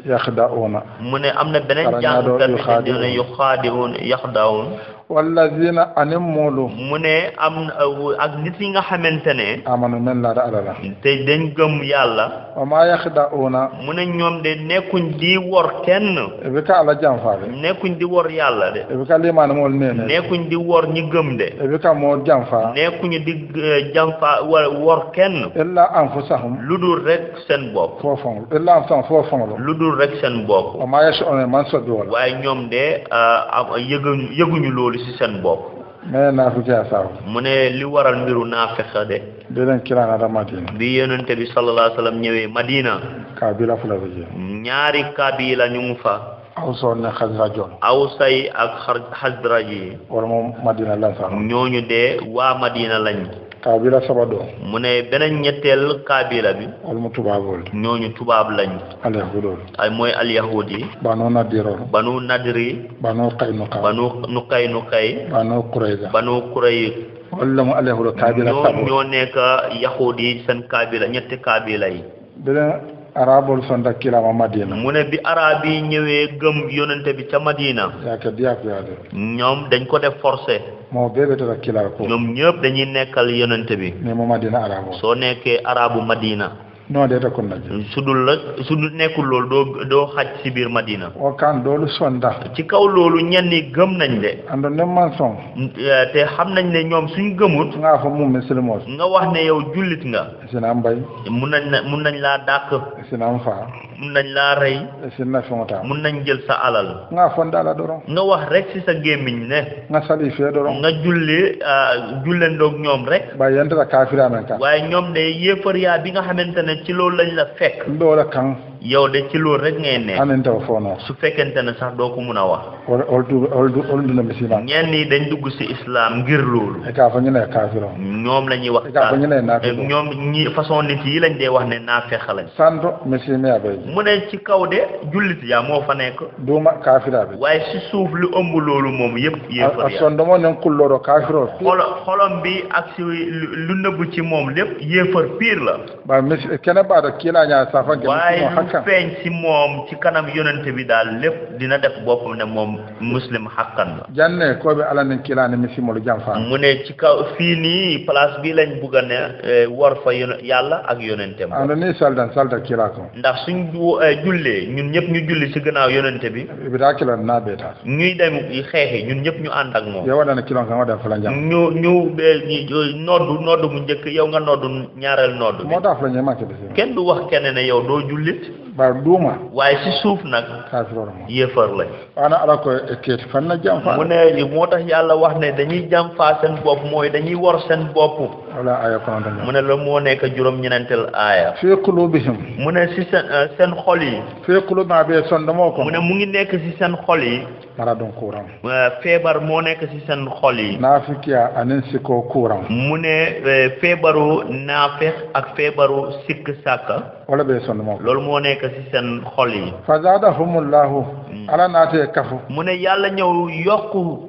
yakhda'una mu ne am na beneen jàngkat bi ne yuxaadi'un yaxda'un wallazina animulu mu ne am ak nit yi nga xamante ne amanu men la ala la te dañ gëm yàlla wa ma yakhda'una mu ne ñoom de nekkuñ di wor kenn be ka ala jamfa be nekkuñ di wor yàlla de be ka liman mol nene nekkuñ di wor ñi gëm de be ka mo jamfa nekkuñu di jamfa wor kenn illa anfusahum lu dul rek seen bopp fofon illa anfusahum fofon lu dul rek seen bopp wa ma yash'una man sodi wala waaye ñoom de yëguñu loolu ci seen bopp mais naa fi jaa saaw mu ne li waral mbiru naafeqa de dinañ kiraan na Madina bi yonente bi sallallahu alayhi wa sallam ñëwee Madina kabila fula bi ñaari kabila ñu ngi fa awso ne Xasraj Awsay ak Xasraj yi wala moom Madina la sax ñooñu de waa Madina lañ kabila sabado mu ne beneen ñetteel kabila bi wala mu tubaabol ñooñu tubaab lañ ale hudol ay mooy alyahud yi banu nadiro banu nadri banu qaynuqa banu nuqay banu qurayza banu kuray wala mu ale hudol kabila sabo ñoo nekk yahud yi seen kabila ñetti kabila yi beneen arabol sonda kilama Madina mu ne bi arab yi ñëwee gëm yonente bi ca Madina yaake diak yaade ñoom dañ ko def forcé moo bébé tara kilal ko ñoom ñëpp dañuy nekkal yonente bi ne mo Madina arabo soo nekkee arabu Madina non de ta kon naje su dul nekkul loolu doo xaj ci biir Madina o kan doolu sonda ci kaw loolu ñenn ñi gëm nañ de ando ne man son te xam nañ ne ñoom suñ gëmut nga fa mu muslimo nga wax ne yow jullit nga sina mbay mun nañ laa dàq sina fa mun nañ laa rey sina fonta mun nañ jël sa alal nga fonda la doron nga wax rek ci sa gémmiñ ne nga sali fe doron nga jullendoog ñoom rek ba yanda kafira men kan waaye ñoom de yéefar yaa bi nga xamante ne ci loolu lañ la fekk ndoola kan yow de ci loolu rek ngay ne anen taw fono su fekkente ne sax doo ko mun a wax oldu na misima ñenn ñi dañ dugg ci islam ngir loolu e ka fa ñu ne kafiro ñoom la ñuy wax ka fa ñu ne naafeq ñoom ñi façon nit yi lañ dee wax ne naafeq lañ santo misime abay mu ne ci kaw de jullit yaa moo fa nekk duma kafira be waaye ci suuf lu ëmb loolu moom yëpp yéefar yaa sondomo nen kulloro kafiro xolom bi ak ci lu nëbb ci moom lépp yéefar pire la ba mis kene ba da kila nya safa gel waaye lu feeñ ci moom ci kanam yonente bi daal lépp dina def boppam ne moom muslim xàkkan la janne ko be ala nen kila ne misimolu jam fa mu ne ci kaw fii nii place bi lañ bugg a ne war fa yàlla ak yonentem ando ni salda kila ko ndax suñ jullee ñun ñëpp ñu julli ci gannaaw yonente bi bi da kila na beta ñuy dem xeexi ñun ñëpp ñu ànd ak moom yow dana kilo nga wada fa la jam ñu noddu mu njëkk yow nga noddu ñaareel noddu moo tax la ñema ke kenn du wax kenn ne yow doo jullit ba duma waaye si suuf nag kafiroo mo yéefar lañ ana ala ko keet fan na jam fa mu ne li moo tax yàlla wax ne dañuy jàmfaa seen bopp mooy dañuy war seen bopp wala aya ko ndam mu ne la moo nekk juróom-ñenenteel aaya fi qulubihim mu ne si seen xol yi fi qulubina be sondamo ko mu ne mu ngi nekk si seen xol yi maradon kuram feebar moo nekk si seen xol yi nafikiya anen siko kuram mu ne feebaru naafeq ak feebaru sikk sàkka wala be sondamo loolu moo nekk si seen xol yi fa zadahumullahu ala naate kafu mu ne yàlla ñëw yokku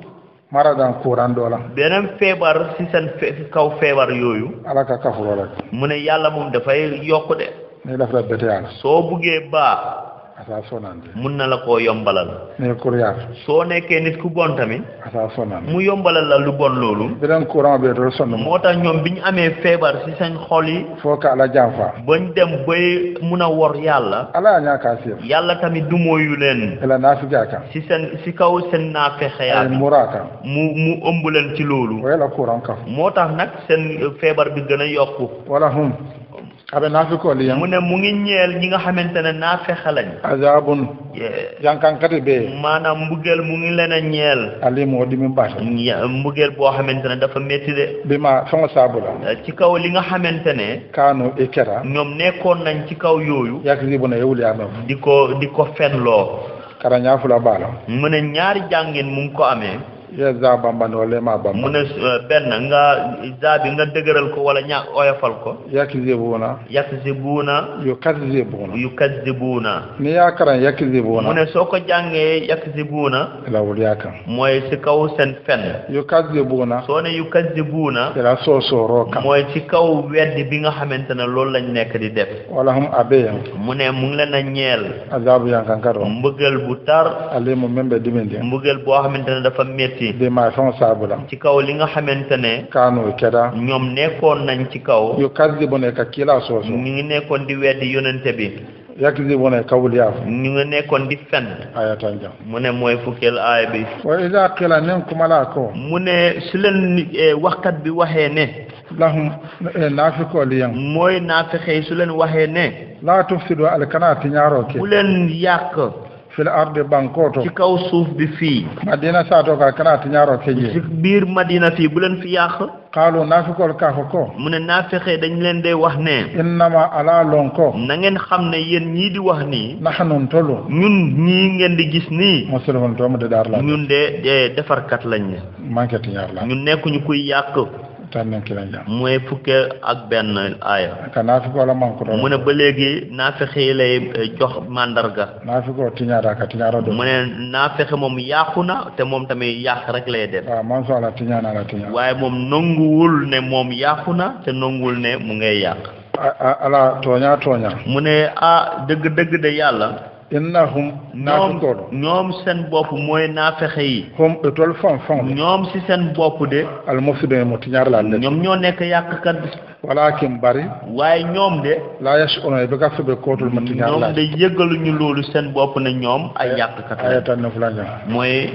maradan kuran dola beneen feebar si seen kaw feebar yooyu ala ka kafu wala mu ne yàlla moom dafay yokku de ni daf la bete yàlla soo buggee baax asa sonande mun na la koo yombalal ni kuryaar soo nekkee nit ku bon tamit asa sonande mu yombalal la lu bon loolu bidan kuran be do sondamo moo tax ñoom bi ñu amee feebar si seen xol yi fo ka ala jamfa bañ dem bay mun a wor yàlla ala nya ka sir yàlla tamit du mooyu leen ila nafiga ka si kaw seen naafexe ay yaa muraka mu ëmb leen ci loolu wala kuran kafu moo tax nag seen feebar bi gën a yokku wala hum abe nafiko li mu ne mu ngi ñeel ñi nga xamante ne naafexe lañ azabun jankankati be maanaam mbugeel mu ngi leen a ñeel alimu dimi bata mbugeel boo xamante ne dafa métti de bima fonga sabula ci kaw li nga xamante ne kanu ikera ñoom nekkoon nañ ci kaw yooyu yakzibuna yewli amam di ko fenloo kara ñafula bala mu ne ñaari jàngin mu ngi ko amee ya za bamba wala ma bamba mu ne benn nga za bi nga dëgëral ko wala ña oyofal ko yakzibuna yukazibuna ni ya karan yakzibuna mu ne soo ko jàngee yakzibuna la wul yakam mooy ci kaw seen fen yukazibuna soo ne yukazibuna la so roka mooy ci kaw weddi bi nga xamante ne loolu lañ nekk di def wala hum abeya mu ne mu ngi leen a ñeel azabu yankankaro mbëggal bu tar alimu membe dimindi mbëggal boo xamante ne dafa métti de ma fon sabula ci kaw li nga xamante ne kanu keda ñoom nekkoon nañ ci kaw yukazibuna ka kila so ñu ngi nekkoon di weddi yonente bi yakzibuna kawliya ñu ngi nekkoon di fen ayatan jam mu ne mooy fukkeel aaya bi wa idha qila minkum malako mu ne su leen waxkat bi waxee ne lahum nafiko liyan mooy naafexe su leen waxee ne la tufsidu al kanati nyaro ke bu leen yàq fil ardi bankoto ci kaw suuf bi fii madina sato ka kanati nyaro ke ci biir madina fii bu leen fi yàq qalu nafikol ka ko mu ne naafexe dañ leen dee wax ne innama ala lonko na ngeen xam ne yéen ñii di wax nii nahnu tolu ñun ñii ngeen di gis nii muslimun to mu de dar la ñun de defarkat lañ ne manketi ñaar la ñun nekkuñu kuy yàq tan ki lañ jam mooy fukkee ak benn aaya ka nafiko la manko do mu ne ba léegi naafexe lay jox mandarga nafiko tiñara ka tiñara do mu ne naafexe moom yàqu na te moom tamit yàq rek lay def waaw man so la tiñana la tiñara waaye moom nanguwul ne moom yàqu na te nanguwul ne mu ngay yàq ala toña mu ne dëgg de yàlla innahum nafikolo ñoom seen bopp mooy naafexe yi hum etol fon ñoom si seen bopp de al mufsidin mo tiñar la ñoom ñoo nekk yàqkat walakin bari waaye ñoom de la yashuruna bi ka febe kotul ma tiñar la ñoom de yëgaluñu loolu seen bopp ne ñoom ay yàqkat la ayatan na fulanja mooy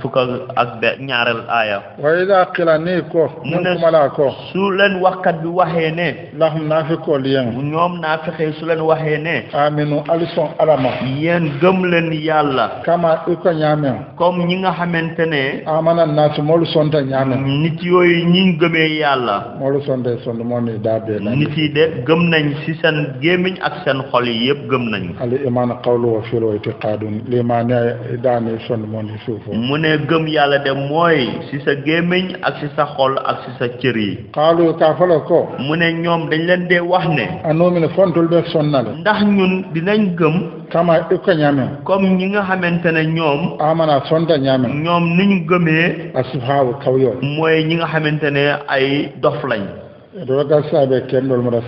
fukk ak ñaareel aaya wa idha qila ni ko mu ne mala ko su leen waxkat bi waxee ne lahum nafikol yen ñoom naafexe su leen waxee ne aminu alison alama yéen gëm leen yàlla kama iko ñamen comme ñi nga xamante ne amana nasu molu sonta ñamen nit yooyu ñi gëmee yàlla molu sonde sonde mo ni dabe la nit yi de gëm nañ ci seen gémmiñ ak seen xol yi yëpp gëm nañ al iman qawlu wa fi'lu wa i'tiqadun liman dani sonde mo ni suufo mu ne gëm yàlla de mooy ci sa gémmiñ ak ci sa xol ak ci sa cër yi qalu ka falo ko mu ne ñoom dañ leen dee wax ne anomine fontul be sonnal ndax ñun dinañ gëm kama iko ñamen comme ñi nga xamante ne ñoom amana sonta ñamen ñoom ni ñu gëmee ashabu kawyo mooy ñi nga xamante ne ay dof lañ do ga sabe ken dol mara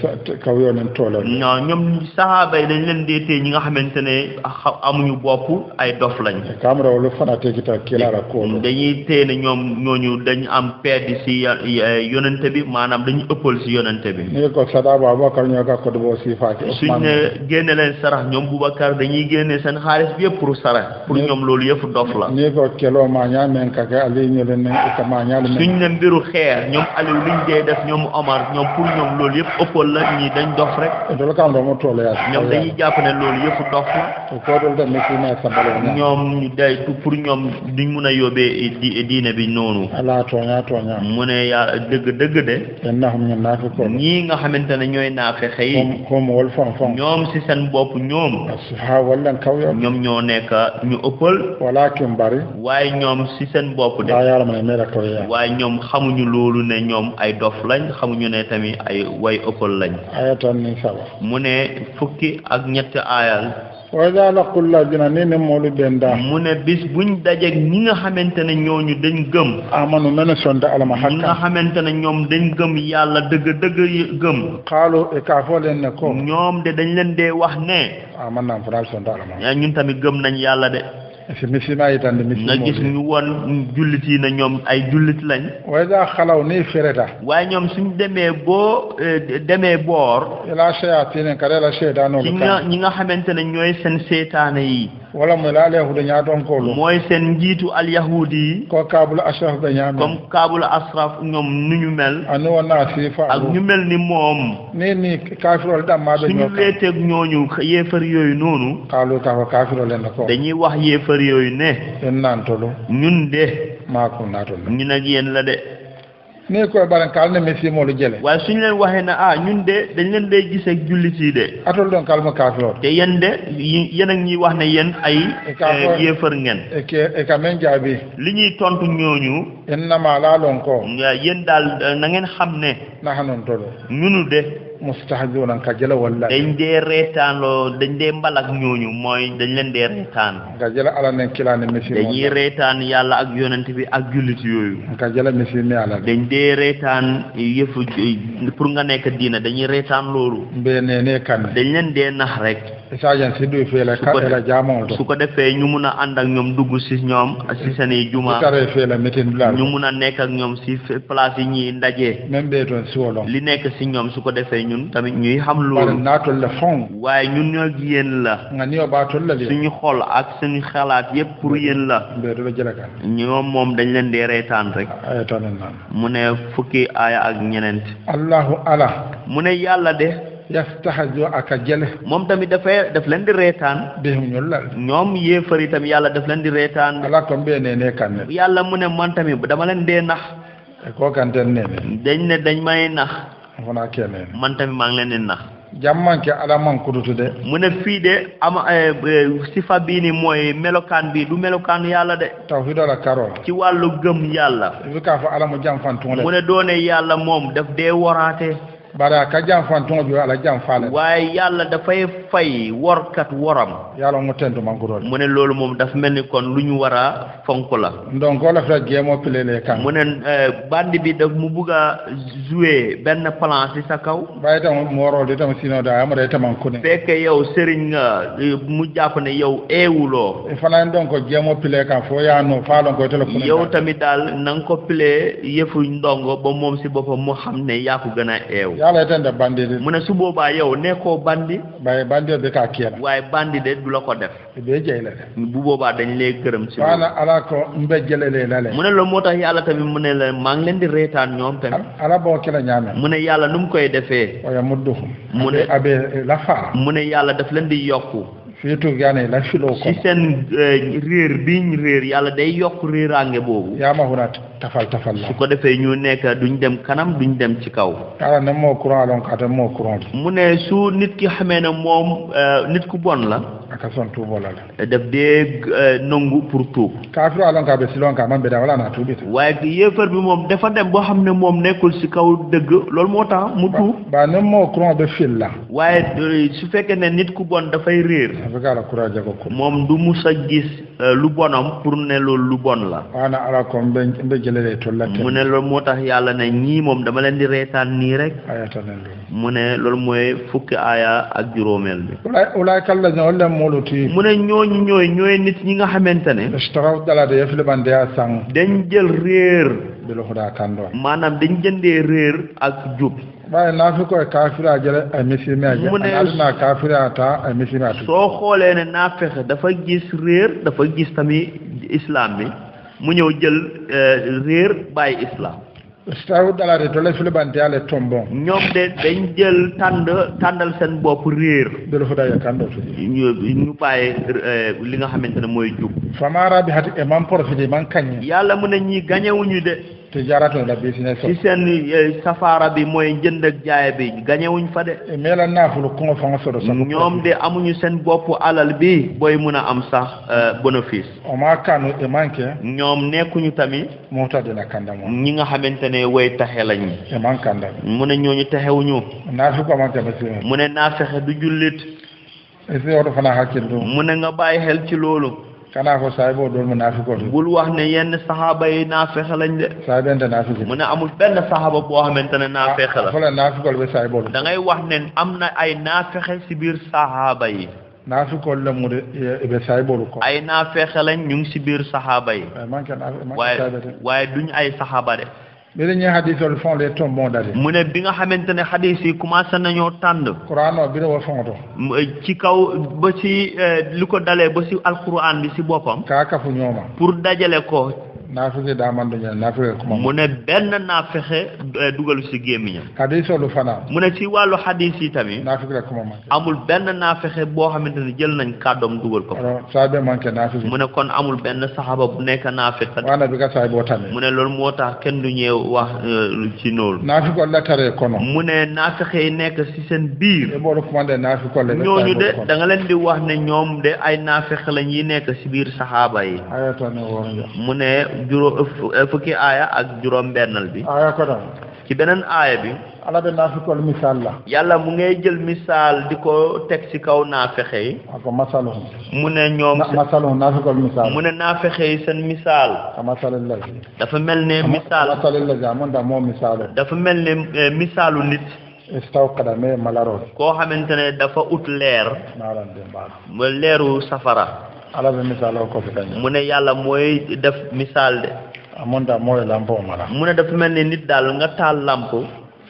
kawyo nen tolo non ñoom sahaaba yi dañ leen dee tee ñi nga xamante ne amuñu bopp ay dof lañ kamra wala fana te kita kilara ko dañuy tee ne ñoom ñooñu dañ am peddi si yonente bi maanaam dañu ëppal si yonente bi ni ko sadaba Abubakar ñoo ga ko do si faaki suñ ne génne leen sarax ñoom Boubacar dañuy génne seen xaalis bi yëpp pour sarax pour ñoom loolu yëpp dof la ni ko kelo ma ñamen ka ali ñu leen ka ma ñaal suñ ne mbiru xeer ñoom Aliou liñ dee def ñoom Omar Omar ñoom pour ñoom loolu yëpp ëppal la ñii dañ dof rek dol kam do mo tole ya ñoom dañuy jàpp ne loolu yëpp dof la ko dol da mesima sabalo na ñoom ñu day pour ñoom duñ mun a yóbbee diine bi noonu ala toña mu ne yaa dëgg de innahum min nafiqun ñii nga xamante ne ñooy naafexe yi hum wal fon ñoom si seen bopp ñoom asha wallan kawyo ñoom ñoo nekk ñu ëppal walakin bari waaye ñoom si seen bopp de la yàlla ma ne mera ko ya waaye ñoom xamuñu loolu ne ñoom ay dof lañ xamuñu ne tamit ay way ëppal lañ ayatan ni saba mu ne fukki ak ñetti aayal wa idha laqul ladina ni molu benda mu ne bis buñ dajeeg ñi nga xamante ne ñooñu dañ gëm amanu men sonda alama ñi nga hakka xamante ne ñoom dañ gëm yàlla dëgg gëm qalu e ka fo len ne ko ñoom de dañ leen dee wax ne amanna fral sonda alama ñun tamit gëm nañ yàlla de si misima yitande misimo nga gis ñu won jullit yi na ñoom ay jullit lañ wa idha khalaw ni firata waaye ñoom suñ demee boor ila shayatin kadala shaytanu ci ñi nga xamante ne ñooy seen seetaane yi wala mo la le hudu nya don ko lo mooy seen njiitu al yahudi yi ko kabul ashraf be nya comme kaabul asraf ñoom nu ñu mel anu wana sifa ak ñu mel ni moom ni kafirol da ma be suñu ñoka weeteeg ñooñu yéefar yooyu noonu qalu ka kafirol len ko dañuy wax yéefar yooyu ne en nan tolo ñun de ma ko natol ñun ak yéen la de ni ko baran kal ne misimo lu jele waaye suñu leen waxee ne ñun de dañ leen dee gis ak jullit yi de atol don kalma kafirol te yéen de yéen ak ñuy wax ne yéen ay yéefar ngeen e ka men jaabi li ñuy tontu ñooñu innama la lon ko yéen daal na ngeen xam ne na hanon tolo ñunu de mustahziuna ka jela wallahi dañ dee reetaanloo dañ dee mbalak ñooñu mooy dañ leen dee reetaan ka jela ala nen kilane misimo dañuy reetaan yàlla ak yonent bi ak jullit yooyu ka jela misimi ala dañ dee reetaan yëfu pour nga nekk diina dañuy reetaan loolu be ne kan dañ leen dee nax rek isajan sidu fele ka la jamol su ko defee ñu mun a ànd ak ñoom dugg si ñoom si seen i juma tare fele metin dula ñu mun a nekk ak ñoom si place yi ñuy ndaje même be ton siwolo li nekk si ñoom su ko defee ñun tamit ñuy xam loolu natol le fond waaye ñun ñoo yéen la nga niyo ba tol la suñu xol ak suñu xalaat yépp pour yéen la be do la jela kan ñoom moom dañ leen dee reetaan rek ayatan nan mu ne fukki aaya ak ñeneent allahu ala mu ne yàlla de yastahzu aka jele moom tamit daf leen di reetaan bihum ñullal ñoom yéefar yi tamit yàlla daf leen di reetaan ala ko be ne kan ne yàlla mu ne man tamit dama leen dee nax ko kan ten ne dañ ne dañ may nax fona kene man tamit maa ngi leen di nax jamman ke ala man kudutu de mu ne fii de ama sifa bii ni mooy melokaan bi du melokaan yàlla de tawhid ala karo ci wàllu gëm yàlla bi ka fa ala mu jam fantung mu ne doone yàlla moom daf dee waraate bara ka jam fantung jo ala jam faale waaye yàlla dafay fay workat woram yàlla mu tentu man ko mu ne loolu moom daf mel ni kon lu ñu war a fonk la donc la fa gemo pilele kan mu ne bandi bi daf mu bugg a jouer benn plan ci sa kaw bay tam mo woro de tam sino da am de tam ko ne fekk yow sëriñ nga mu jàpp ne yow eewuloo fana donc gemo pile kan fo ya no faalon ko téléphone yow tamit daal na nga ko pile yëfu ndongo ba moom si boppam mu xam ne yaa ko gën a eew yàlla tende bandi de mu ne su boobaa yow nekkoo bandi bay bandi de ka kiyala waaye bandi de du la ko def be jeyle bu boobaa dañ lay gërëm si wana ala ko mbe jelele la le mu ne loolu moo tax yàlla tamit mu ne la maa ngi leen di reetaan ñoom tamit ala bo kila ñaame mu ne yàlla nu mu koy defee waya mudduhum mu ne abe lafa mu ne yàlla daf leen di yokku fiitu gane la filo ko ci seen réer biñ réer yàlla day yokk réeraange boobu yaa ma hunat tafal la su ko defee ñu nekk duñ dem kanam duñ dem ci kaw ala ne moo courant lon kata moo courant mu ne su nit ki xamee ne moom nit ku bon la aka son tuubo la daf dee nangu pour tuub kafiru alon ka be silon ka man be da wala na tuubi waaye yéefar bi moom dafa dem boo xam ne moom nekkul ci kaw dëgg loolu moo tax mu tuub ba ne moo courant be fil la waaye su fekkee ne nit ku bon dafay réer afika la courant jago ko moom du mus a gis lu bonam pour ne loolu lu bon la wana ala ko mbe jëlele to la mu ne loolu moo tax yàlla ne ñii moom dama leen di reetaan nii rek ayata nen mu ne loolu mooy fukki aaya ak juróomeel bi ulay kala no le moluti mu ne ñooy nit ñi nga xamante ne istaraw dala de yefle bande ya sang dañ jël réer bi lo xuda kando maanaam dañ jëndee réer ak jub waaye naa fi koy kaafira jële ay misime aje aduna kaafira ta ay misime atu soo xoolee ne naa fexe dafa gis réer dafa gis tamit islam bi mu ñëw jël réer bàyyi islam stawu dalade to le filibante ale tombon ñoom de dañ jël tàndal seen bopp réer delu foda ya kando to ñu bàyyi li nga xamante ne mooy jub famara bi hati e man profité man kagne yàlla mu ne ñi gañewuñu de te jarato la business ci seen safara bi mooy njënd ak jaay bi gañewuñ fa de e mela nafulu ko fa so do ñoom de amuñu seen bopp alal bi booy mun a am sax bénéfice o ma kanu e manke ñoom nekkuñu tamit mota de la kanda mo ñi nga xamante ne way taxe lañ e man kanda mu ne ñooñu taxewuñu nafi ko manke ba ci mu ne naa fexe du jullit e se oto fana hakkil do mu ne nga bàyyi xel ci loolu kana ko saybo do mo nafi ko bul wax ne yenn saxaaba yi naa fexe lañ de saybente nafi mu ne amul benn saxaaba boo xamante ne naa fexe la fala nafi ko be saybo da ngay wax ne am na ay naa fexe si biir saxaaba yi nafi ko le mu be saybo ko ay naa fexe lañ ñu ngi si biir saxaaba yi waaye duñ ay saxaaba de bele ñi hadithol fon les tombons dade mu ne bi nga xamante ne hadith yi commencé nañoo tànd Qur'an o bi wo fonto ci kaw ba ci li ko dalee ba ci alquran bi ci boppam ka kafu ñooma pour dajale ko naafike daa man du ñaan naafike ko mu ne benn naa fexe dugalu ci gémmiñam haditholu fana mu ne ci wàllu hadith yi tamit naafike la ko man amul benn naa fexe boo xamante ne jël nañ kàddoom dugal ko saabe manke naafike mu ne kon amul benn saxaba bu nekk naa fexe wana bi ka saay boo tamit mu ne loolu moo tax kenn du ñëw wax ci noonu naafiko la tare kono mu ne naa fexe yi nekk ci seen biir e boolu commandé naafiko le ñooñu de da nga leen di wax ne ñoom de ay naa fexe lañ yi nekk ci biir saxaaba yi ayata ne woon mu ne fukki aaya ak juróom bennal bi aya ko dam ci beneen aaya bi ala be naafikol misal la yàlla mu ngay jël misaal di ko teg ci kaw naafexe yi ako masaluhum mu ne ñoom masaluhum naafikol misal mu ne naafexe yi seen misaal masalil la dafa mel ne misaal masalil la jamon da moo misalo dafa mel ne misaalu nit istawqada me malaro koo xamante ne dafa ut leer naaran de mbaar ma leeru safara ala be misalo ko fi dañ mu ne yàlla mooy def misaal de amonda mooy lampo mala mu ne dafa mel ne nit daal nga taal lamp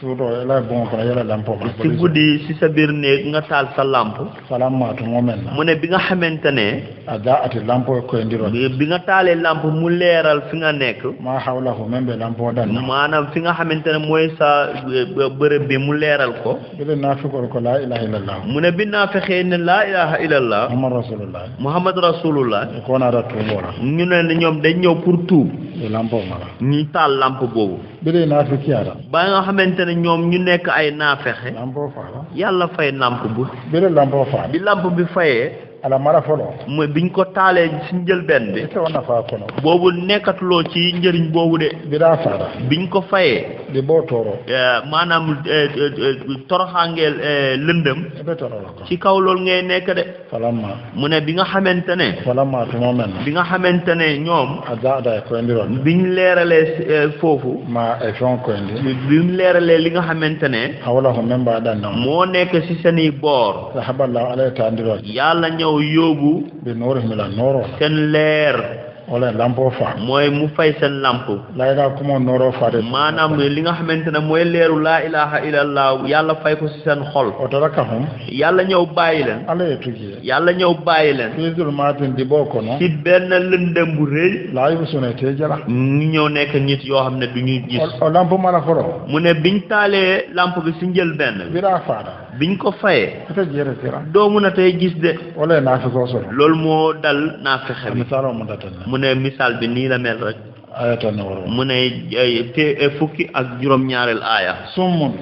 suuto ela bon ko yela lampo ma ci guddi ci sa biir néeg nga taal sa lamp salamatu mo men mu ne bi nga xamante ne ada ati lampo ko ndiro bi nga taalee lamp mu leeral fi nga nekk ma hawlahu membe lampo dan maanaam fi nga xamante ne mooy sa bërëb bi mu leeral ko bile nafikol ko la ilaha illallah mu ne bi naa fexee ne laa ilaha illallah muhammad rasulullah ko na ratu wala ñu ne ñoom dañ ñëw pour tuub lampo mala ñu taal lamp boobu bile nafikiara ba nga xamante ne ñoom ñu nekk ay naafexe lampo fala yàlla fay lamp bu bile lampo fala bi lamp bi fayee ala mara folo mooy biñ ko taalee ci njëlbeen bi te wona fa kono boobu nekkatuloo ci njëriñ boobu de bida fara biñ ko fayee di boo tooro maanaam toroxaangeel lëndëm ci kaw loolu ngay nekk de falamma mu ne bi nga xamante ne falamma tumo men bi nga xamante ne ñoom azada ko ndiron biñ leeralee foofu ma e fon ko ndi biñ leeralee li nga xamante ne hawla ho memba dan moo nekk ci seeni boor sahaballahu alayhi ta ndiron yàlla ñëw yóbbu bi noor mi la nooro seen leer wala lampo fa mooy mu fay seen lamp layga kumo nooro faade maanaam li nga xamante ne mooy leeru laa ilaha illallah yàlla fay ko ci seen xol o tarakahum yàlla ñëw bàyyi leen ala yetuji yàlla ñëw bàyyi leen fisul matin di boko no ci benn lëndëm bu rëy laa yu sune te jala ñu ñëw nekk nit yoo xam ne du ñu gis o lampo mala foro mu ne biñ taalee lamp bi ci njëlbenn bira faada biñ ko fayee ita jere tira doo mun a tey gis de wala naa fi ko solo loolu moo dal naa fexe bi misalo mo datal mu ne misaal bi nii la mel rek ayata na woro mu ne fukki ak juróom-ñaareel aaya summun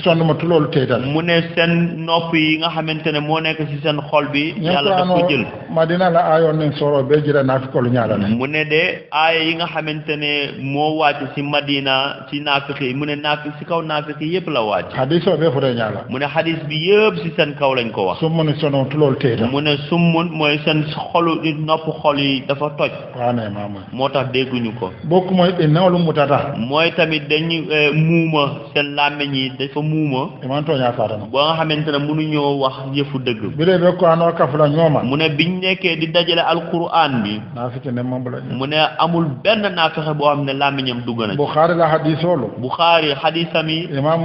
sonn ma tuloolu teytal mu ne seen nopp yi nga xamante ne moo nekk ci seen xol bi yàlla daf ko jël madina la aayoon nen soro be jira naafikolu ñaala ne mu ne de aaya yi nga xamante ne moo wàcc ci madina ci naafiki yi mu ne naafiki ci kaw naafiki yëpp la wàcc hadiso be fure ñaala mu ne hadis bi yëpp ci seen kaw lañ ko wax summun sono tuloolu teytal mu ne summun mooy seen xolu nopp xol yi dafa toj waane maama moo tax dégguñu ko bokku mooy e nawlu mutata mooy tamit dañu muuma seen làmmiñ yi dafa dafa muuma iman to nya fara ba nga xamante ne mënuñoo wax yëfu dëgg bi be ko ano kafla ñoma mu ne biñ nekkee di dajale alquran bi na fi ne mom la mu ne amul benn naafexe boo xam ne làmmiñam dugg na bukhari la haditholo bukhari hadisami imam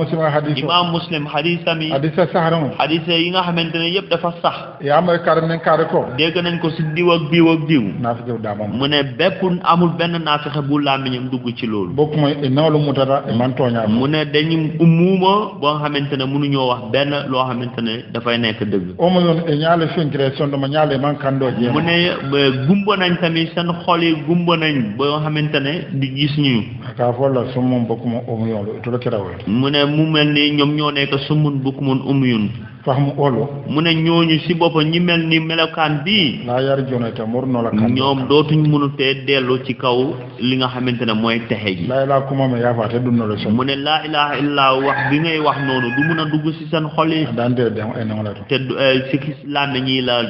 muslim hadisami hadisa sahram hadisa yi nga xamante ne yëpp dafa sax ya may karne kar ko dégg nañ ko si diw ak diw na fi da mom mu ne bépp amul benn naafexe bu làmmiñam dugg ci loolu bokku moy inawlu mutara iman to nya mu ne dañu muuma boo xamante ne mënuñoo wax benn loo xamante ne dafay nekk dëgg o mo yon e ñaale finkre sondo ma ñaale man kando je mu ne gumba nañ tamit seen xol yi gumba nañ boo xamante ne di gis ñu ka fo la sumum bokku mo o mo yon to la kiraw mu ne mu mel ni ñoom ñoo nekk sumun bukmun umyun fahmu olo mu ne ñooñu si boppam ñi mel ni melokaan bii la yar jonata morno la kan ñoom dootuñ mënutee dellu ci kaw li nga xamante ne mooy texe gi la ila kuma me yafa te dunno le so mu ne laa ilaha illa wax bi ngay wax noonu du mun a dugg si seen xol yi dande de en la te si làmmiñ ñi la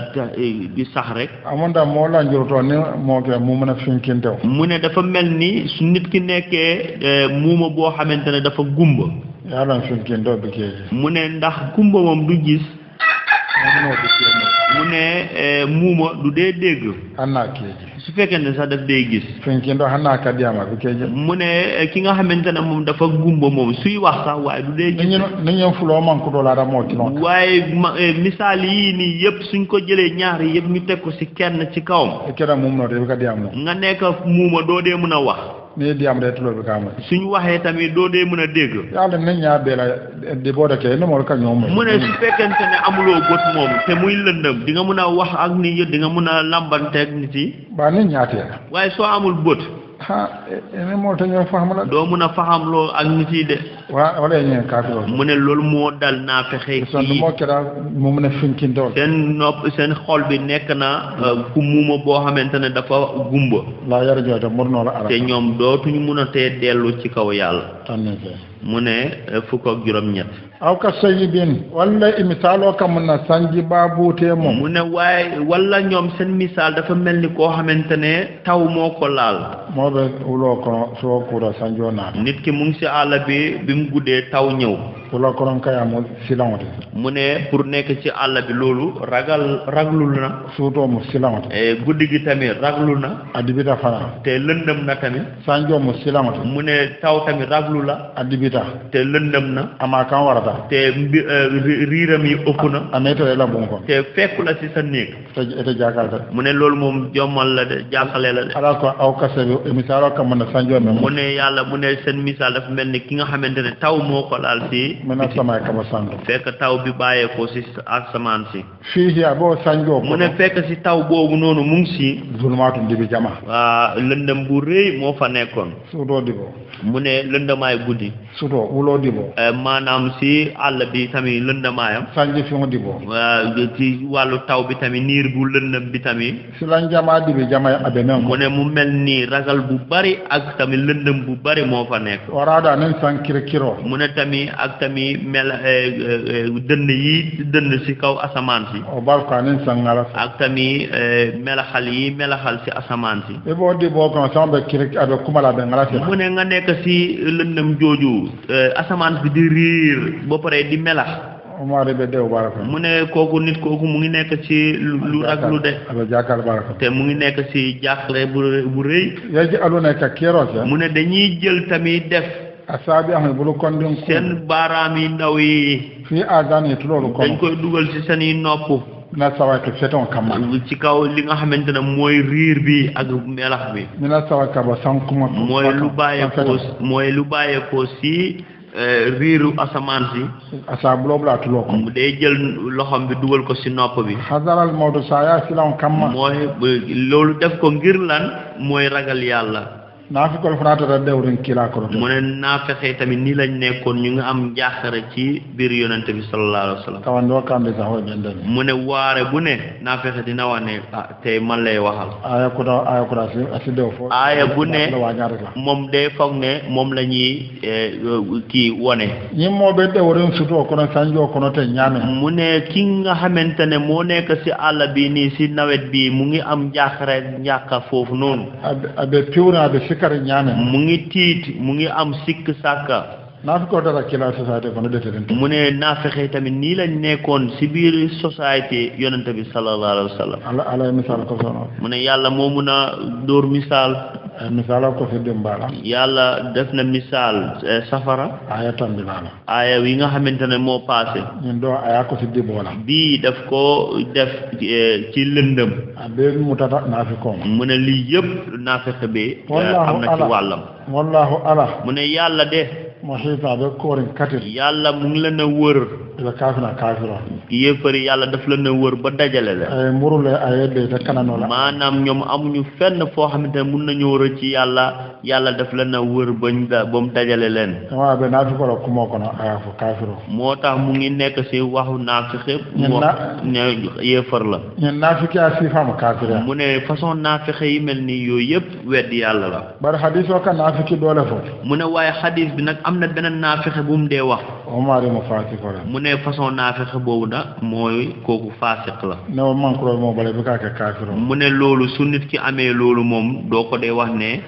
di sax rek amonda mo la njurto ne mo ke mu mën a finkinte mu ne dafa mel ni su nit ki nekkee muuma boo xamante ne dafa gumba yàlla finkinte bi ke mu ne ndax gumba moom du gis mu ne muuma du dee dégg anna keji su fekkee ne sax daf dee gis finkinde hanna kadiyama bi keji mu ne ki nga xamante ne moom dafa gumba moom suy wax sax waaye du dee gis ni ñen fulo man ko do la da mo kilon waaye misaal yi nii yëpp suñ ko jëlee ñaari yëpp ñu teg ko si kenn ci kawam kera mum no de bi kadiyam nga nekk muuma doo dee mën a wax ni diam de tulo bi kama suñ waxee tamit doo dee mën a dégg yàlla nañ ñaa be la de boda ke no mo ka ñoom mu ne su fekkente ne amuloo bët moom te muy lëndëm di nga mën a wax ak nit yi di nga mën a lambanteeg nit yi ba ni ñaate waaye soo amul bët ha ene mo ta ñoo faham la doo mën a faxamloo ak nit yi de wala ñeen kaafiro mu ne loolu moo dal naa fexe son mo kera mo mën a finkindoo seen nopp seen xol bi nekk na ku muuma boo xamante ne dafa gumba la yar jota morno la ara te ñoom dootuñu mën a tee dellu ci kaw yàlla tanne fe mu ne fukk ak juróom-ñett aw ka sayyibin wala misaaloo kam na sanji baabutee moom mu ne waaye wala ñoom seen misaal dafa mel ni koo xamante ne taw moo ko laal moo be wuloo kono soo kuura sanjoo naata nit ki mu ngi si àll bi mu guddee taw ñëw wula konon kayamu silawte mu ne pour nekk ci àll bi loolu raglul na suutoo mu silawte guddi gi tamit raglu na adibita fana te lëndëm na tamit sanjoo mu silawte mu ne taw tamit raglu la adibita te lëndëm na amaa kan warata te riiram yi ëpp na ameetale la bon kon te fekku la si sa néeg te jaakalta mu ne loolu moom jommal la de jàqale la de ala ko aw kase bi misaaloo kam na sanjoo me mu ne yàlla mu ne seen misaal dafa mel ni ki nga xamante ne taw moo ko laal si mën a samay kaba santo fekk taw bi bàyyeekoo si asamaan si fii ya boo sanjoo mu ne fekk si taw boobu noonu mu ngi si zulmaatu dibi jama waa lëndëm bu rëy moo fa nekkoon suutoo dibo mu ne lëndamaay guddi suutoo wuloo dibo maanaam si àll bi tamit lëndamaayam sanji fi mu dibo ci wàllu taw bi tamit niir bu lëndëm bi tamit si lan jamaa dibi jamay abe men mu ne mu mel ni ragal bu bari ak tamit lëndëm bu bari moo fa nekk waraada nen san kiro mu ne tamit ak tamit mel dënn si kaw asamaan si o barka nen san ngala ak tamit melaxal si asamaan si e boo di boo kono sama be kiri abe kumala be ngala si mu ne nga nekk si lëndëm jooju asamaan bi di riir ba pare di melax Omar be dew baraka mu ne kooku nit kooku mu ngi nekk ci lu raglu de abe jakal baraka te mu ngi nekk ci jàqare bu rëy yaji aluna ka kero sa mu ne dañuy jël tamit def asabi am bulu kondin seen baaraam yi ndaw yi fi adan yi loolu ko dañ koy dugal ci seen i nopp na sawa ke feton kamma ci kaw li nga xamante ne mooy riir bi ak melax bi mina sawa ka ba sankuma mooy lu bàyyeekoo ci riiru asamaan si asa blobla tulo ko mu day jël loxom bi dugal ko ci nopp bi hazaral mawdu saya silam kamma mooy loolu def ko ngir lan mooy ragal yàlla naafi ko fanaata da dewrin kila ko mu ne naafexe tamit ni lañ nekkoon ñu ngi am njaaxare ci biir yonente bi sallallahu alayhi wa sallam tawandoo kambe sax ho bende mu ne waare bu ne naafexe dina wax ne tey man lay waxal aya ko asi dew fo aaya bu ne moom day foog ne moom la ñuy kii wone ñi moo be dewrin suto kono sanjoo kono te ñaame mu ne ki nga xamante ne moo nekk si àll bi nii si nawet bi mu ngi am njaaxare njàkka foofu noonu abe piwna abe sikari ñaame mu ngi tiit mu ngi am sikk sàkka naafi ko dara kila société kono deteren mu ne naafexe tamit nii lañ nekkoon si biir société yonente bi sallallahu alayhi wa sallam ala misal ko sono mu ne yàlla moo mun a dóor misaal misala ko fi dimbala yàlla def na misaal safara aya tambinala aaya yi nga xamante ne moo passé ñun do aya ko fi dibola bii daf ko def ci lëndëm abe mutata naafi ko mu ne lii yëpp naafexe bi am na ci wàllam wallahu ala mu ne yàlla de mohita be korin katir yàlla mu ngi leen a wër ila kafira yéefari yàlla daf leen a wër ba dajale la ay murule ay de te kanano la maanaam ñoom amuñu fenn foo xamante ne mun nañoo rëcc ci yàlla daf leen a wër ba mu dajale leen wa be naafi ko ko mo kono aya fo kafiro moo tax mu ngi nekk si waxu naafixe ne yéefar la ñen naafiki a sifama kafira mu ne façon naafixe yi mel ni yooyu yëpp weddi yàlla la bar hadith o kan naafiki doole fo mu ne waaye hadith bi nag am na beneen naafixe bu mu dee wax omari mo faati ko la mu ne façon naafixe boobu nag mooy kooku faasiq la ne o mankuro mo bale bi ka ke kafiro mu ne loolu su nit ki amee loolu moom doo ko dee wax ne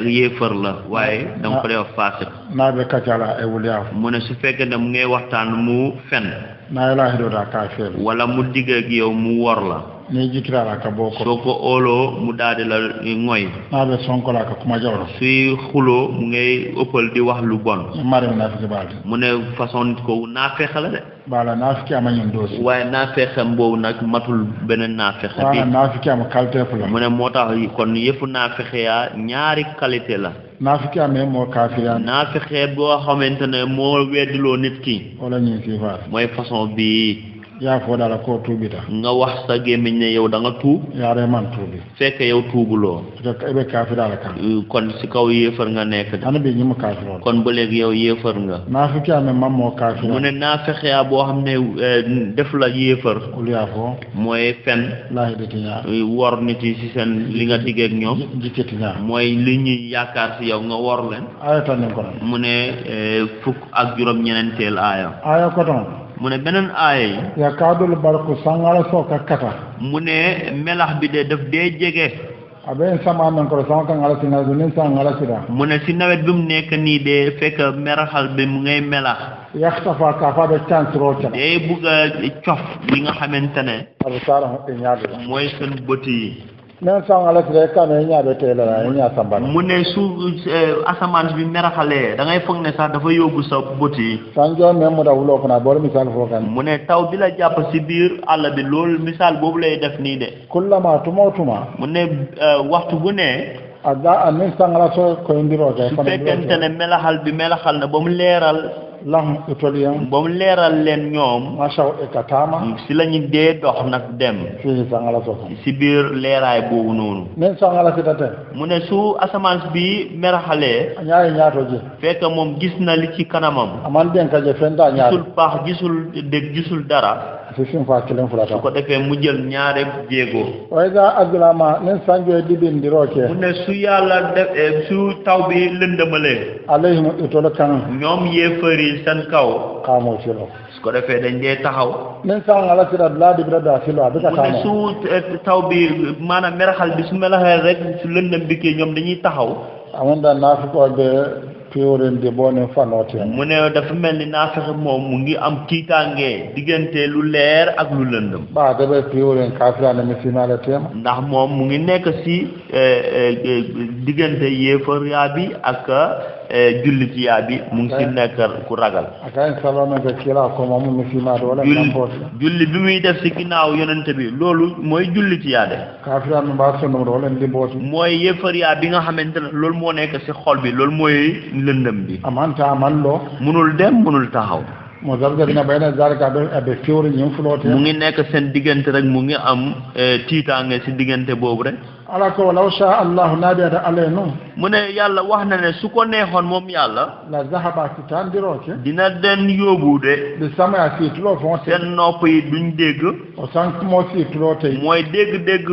yéefar la waaye danga ko dee wax faasiq naa be kaccala e wuliyaa mu ne su fekkee ne mu ngay waxtaan mu fen naa laa hidoota kafir wala mu digg ak yow mu wor la ni jikirala ka boo ko soo ko óoloo mu daal di la ngoy naa be sonkola ka kuma jawro suy xuloo mu ngay ëppal di wax lu bon mari naafiki baalde mu ne façon nit ko naafeex la de bala naafiki ama ñun doosi waaye naafeexam boobu nag matul beneen naafeex bi wala naafiki ama qualité fu la mu ne moo tax kon yëpp naafeexe yaa ñaari qualité la naafiki amee moo kaafiriya naafeexe boo xamante ne moo weddiloo nit ki wala ñun si faat mooy façon bi yaa foo daala koo tuubita nga wax sa gémmiñ ne yow da nga tuub yaare man tuubi fekk yow tuubuloo ebe kaafiraala kan kon si kaw yéefar nga nekk de ana bi ñi mu kaafiroo kon ba léegi yow yéefar nga naafiki amee man moo kaafiriya mu ne naafexe boo xam ne def la yéefar ulu yaa foo mooy fen laahi deti ñaar wor nit yi si seen li nga diggeeg ñoom jikkiti ñaar mooy li ñuy yaakaar si yow nga wor leen aya tan nen ko non mu ne fukk ak juróom ñeneenteel aaya aya ko ton mu ne beneen aaya yi ya kaadul barku sangala sooka kata mu ne melax bi de daf dee jege abe sama men ko sama kan ala singa du nin sangala sida mu ne si nawet bi mu nekk nii de fekk meraxal bi mu ngay melax yaxtafa ka fa be chance ro ca day bugg a cof li nga xamante ne abu sara e ñaade mooy seen bët yi nen sangala sida ka ne ñaade tele la ñaa sambana mu ne su asamaan bi meraxalee da ngay foog ne sax dafa yóbbu sa bët yi sanjo me mu da wulo ko na boole misal fo kan mu ne taw bi la jàpp si biir àll bi loolu misaal boobu lay def nii de kullama tuma mu ne waxtu bu ne ada anin sangala so ko indiro ke su fekkente ne melaxal na ba mu leeral lahum itoliyan ba mu leeral leen ñoom masha e katama si la ñu dee dox nag dem fi sangala so si biir leeraay boobu noonu nen sangala sida te mu ne su asamaan bi meraxalee ñaay ñaato ji fekk moom gis na li ci kanamam aman den ka je fenta ñaar gisul paax gisul dara si fin fa kilen fulata su ko defee mu jël ñaare jéego wayda aglama nen sanjo e dibindiro ke mu ne su yàlla def su taw bi lëndëmalee alayhim itolo kan ñoom yéefari seen kaw xamoo ci lo su ko defee dañ dee taxaw nen sangala sida la di brada silo abika mu ne xamoo su taw bi maanaam meraxal bi su melaxee rek su lëndëm bi kii ñoom dañuy taxaw amanda nafiko be piorende bone fanote mu ne dafa mel ni naafexe moom mu ngi am tiitaange diggante lu leer ak lu lëndëm ba da be pioren kafirane misimala tema ndax moom mu ngi nekk si diggante yéefar yaa bi ak jullit yaa bi mu ngi si nekk ku ragal akayen salome be kila ko moom misimade wala nambote julli bi muy def si ginnaaw yonente bi loolu mooy jullit yaa de kafirane ba sonum wala limbote mooy yéefar yaa bi nga xamante ne loolu moo nekk si xol bi loolu mooy lëndëm bi amanta amallo munul dem munul taxaw mo zabdina bayna zalika be fiori ñim fulote mu ngi nekk seen diggante rek mu ngi am tiitaange si diggante boobu rek ala ko law sha Allah nabiata alayno mu ne yàlla wax na ne su ko neexoon moom yàlla la zahaba kitandiroke dina den yóbbu de de sama situlo fon seen nopp yi duñ dégg o sank mo situlo tay mooy dégg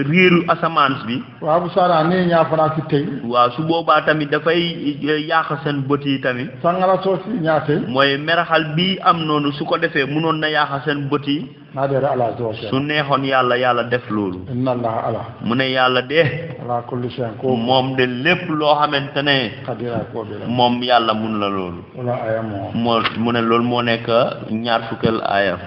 riiru asamaan bi wa bu sara ni ñaafana ci tay waaw su boobaa tamit dafay yàq seen bët yi tamit sangala so ci ñaate mooy meraxal bi am noonu su ko defee mënoon na yàq seen bët yi nadere ala zoke su neexoon yàlla def loolu inna allah ala mu ne yàlla de ala kulli shay'in ko moom de lépp loo xamante ne qadira ko be moom yàlla mun la loolu wala ayamo mu ne loolu moo nekk ñaar fukkeel aaya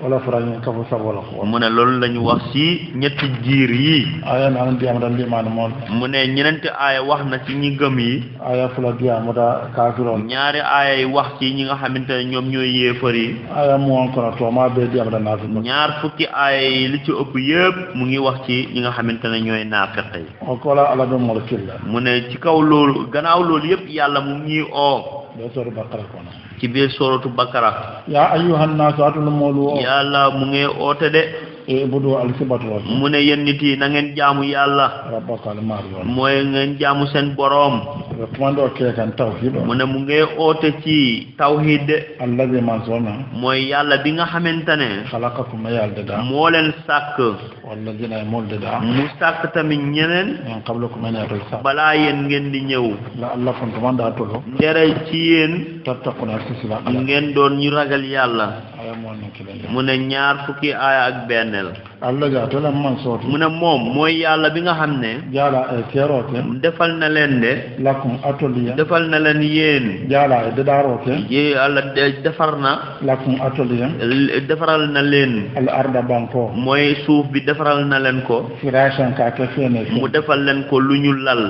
wala farañu kafu sabola ko mu ne loolu lañu wax ci ñetti jiir yi aya nan diam dan di man mon mu ne ñenenti aaya wax na ci ñi gëm yi aya fula diam da kafiron ñaari aaya yi wax ci ñi nga xamante ne ñoom ñooy yéefar yi aya mo ko to ma be diam da nafi ñaar fukki aaya yi li ci ëpp yëpp mu ngi wax ci ñi nga xamante ne ñooy naafeq yi o ko la ala do mo killa mu ne ci kaw loolu gannaaw loolu yëpp yàlla mu ngi oo do sori bakara ko na ci biir suratu bakara ya ayyuhan nasu atul mawlu yàlla mu ngi oote de e budu al sibatu mu ne yéen nit yi na ngeen jaamu yàlla rabbaka al mariyo mooy ngeen jaamu seen boroom commando ke kan tawhid mu ne mu ngi oote ci tawhid allazi man sona mooy yàlla bi nga xamante ne khalaqakum yalda da moo leen sàkk wallazina molda da mu sàkk tamit ñeneen en qablakum min al-sa balaa yéen ngeen di ñëw la allah kon commanda tolo ndere ci yéen tattaquna sisila ngeen doon ñu ragal yàlla aya mo non kilen mu ne ñaar fukki aaya ak bennel allah ja to la man soti mu ne moom mooy yàlla bi nga xam ne jala e kerote defal na leen de lakum atoliya defal na leen yéen jala e darote yi yàlla defar na lakum atoliya defaral na leen al arda banko mooy suuf bi defaral na leen ko firashan ka ke fene mu defal leen ko lu ñu lal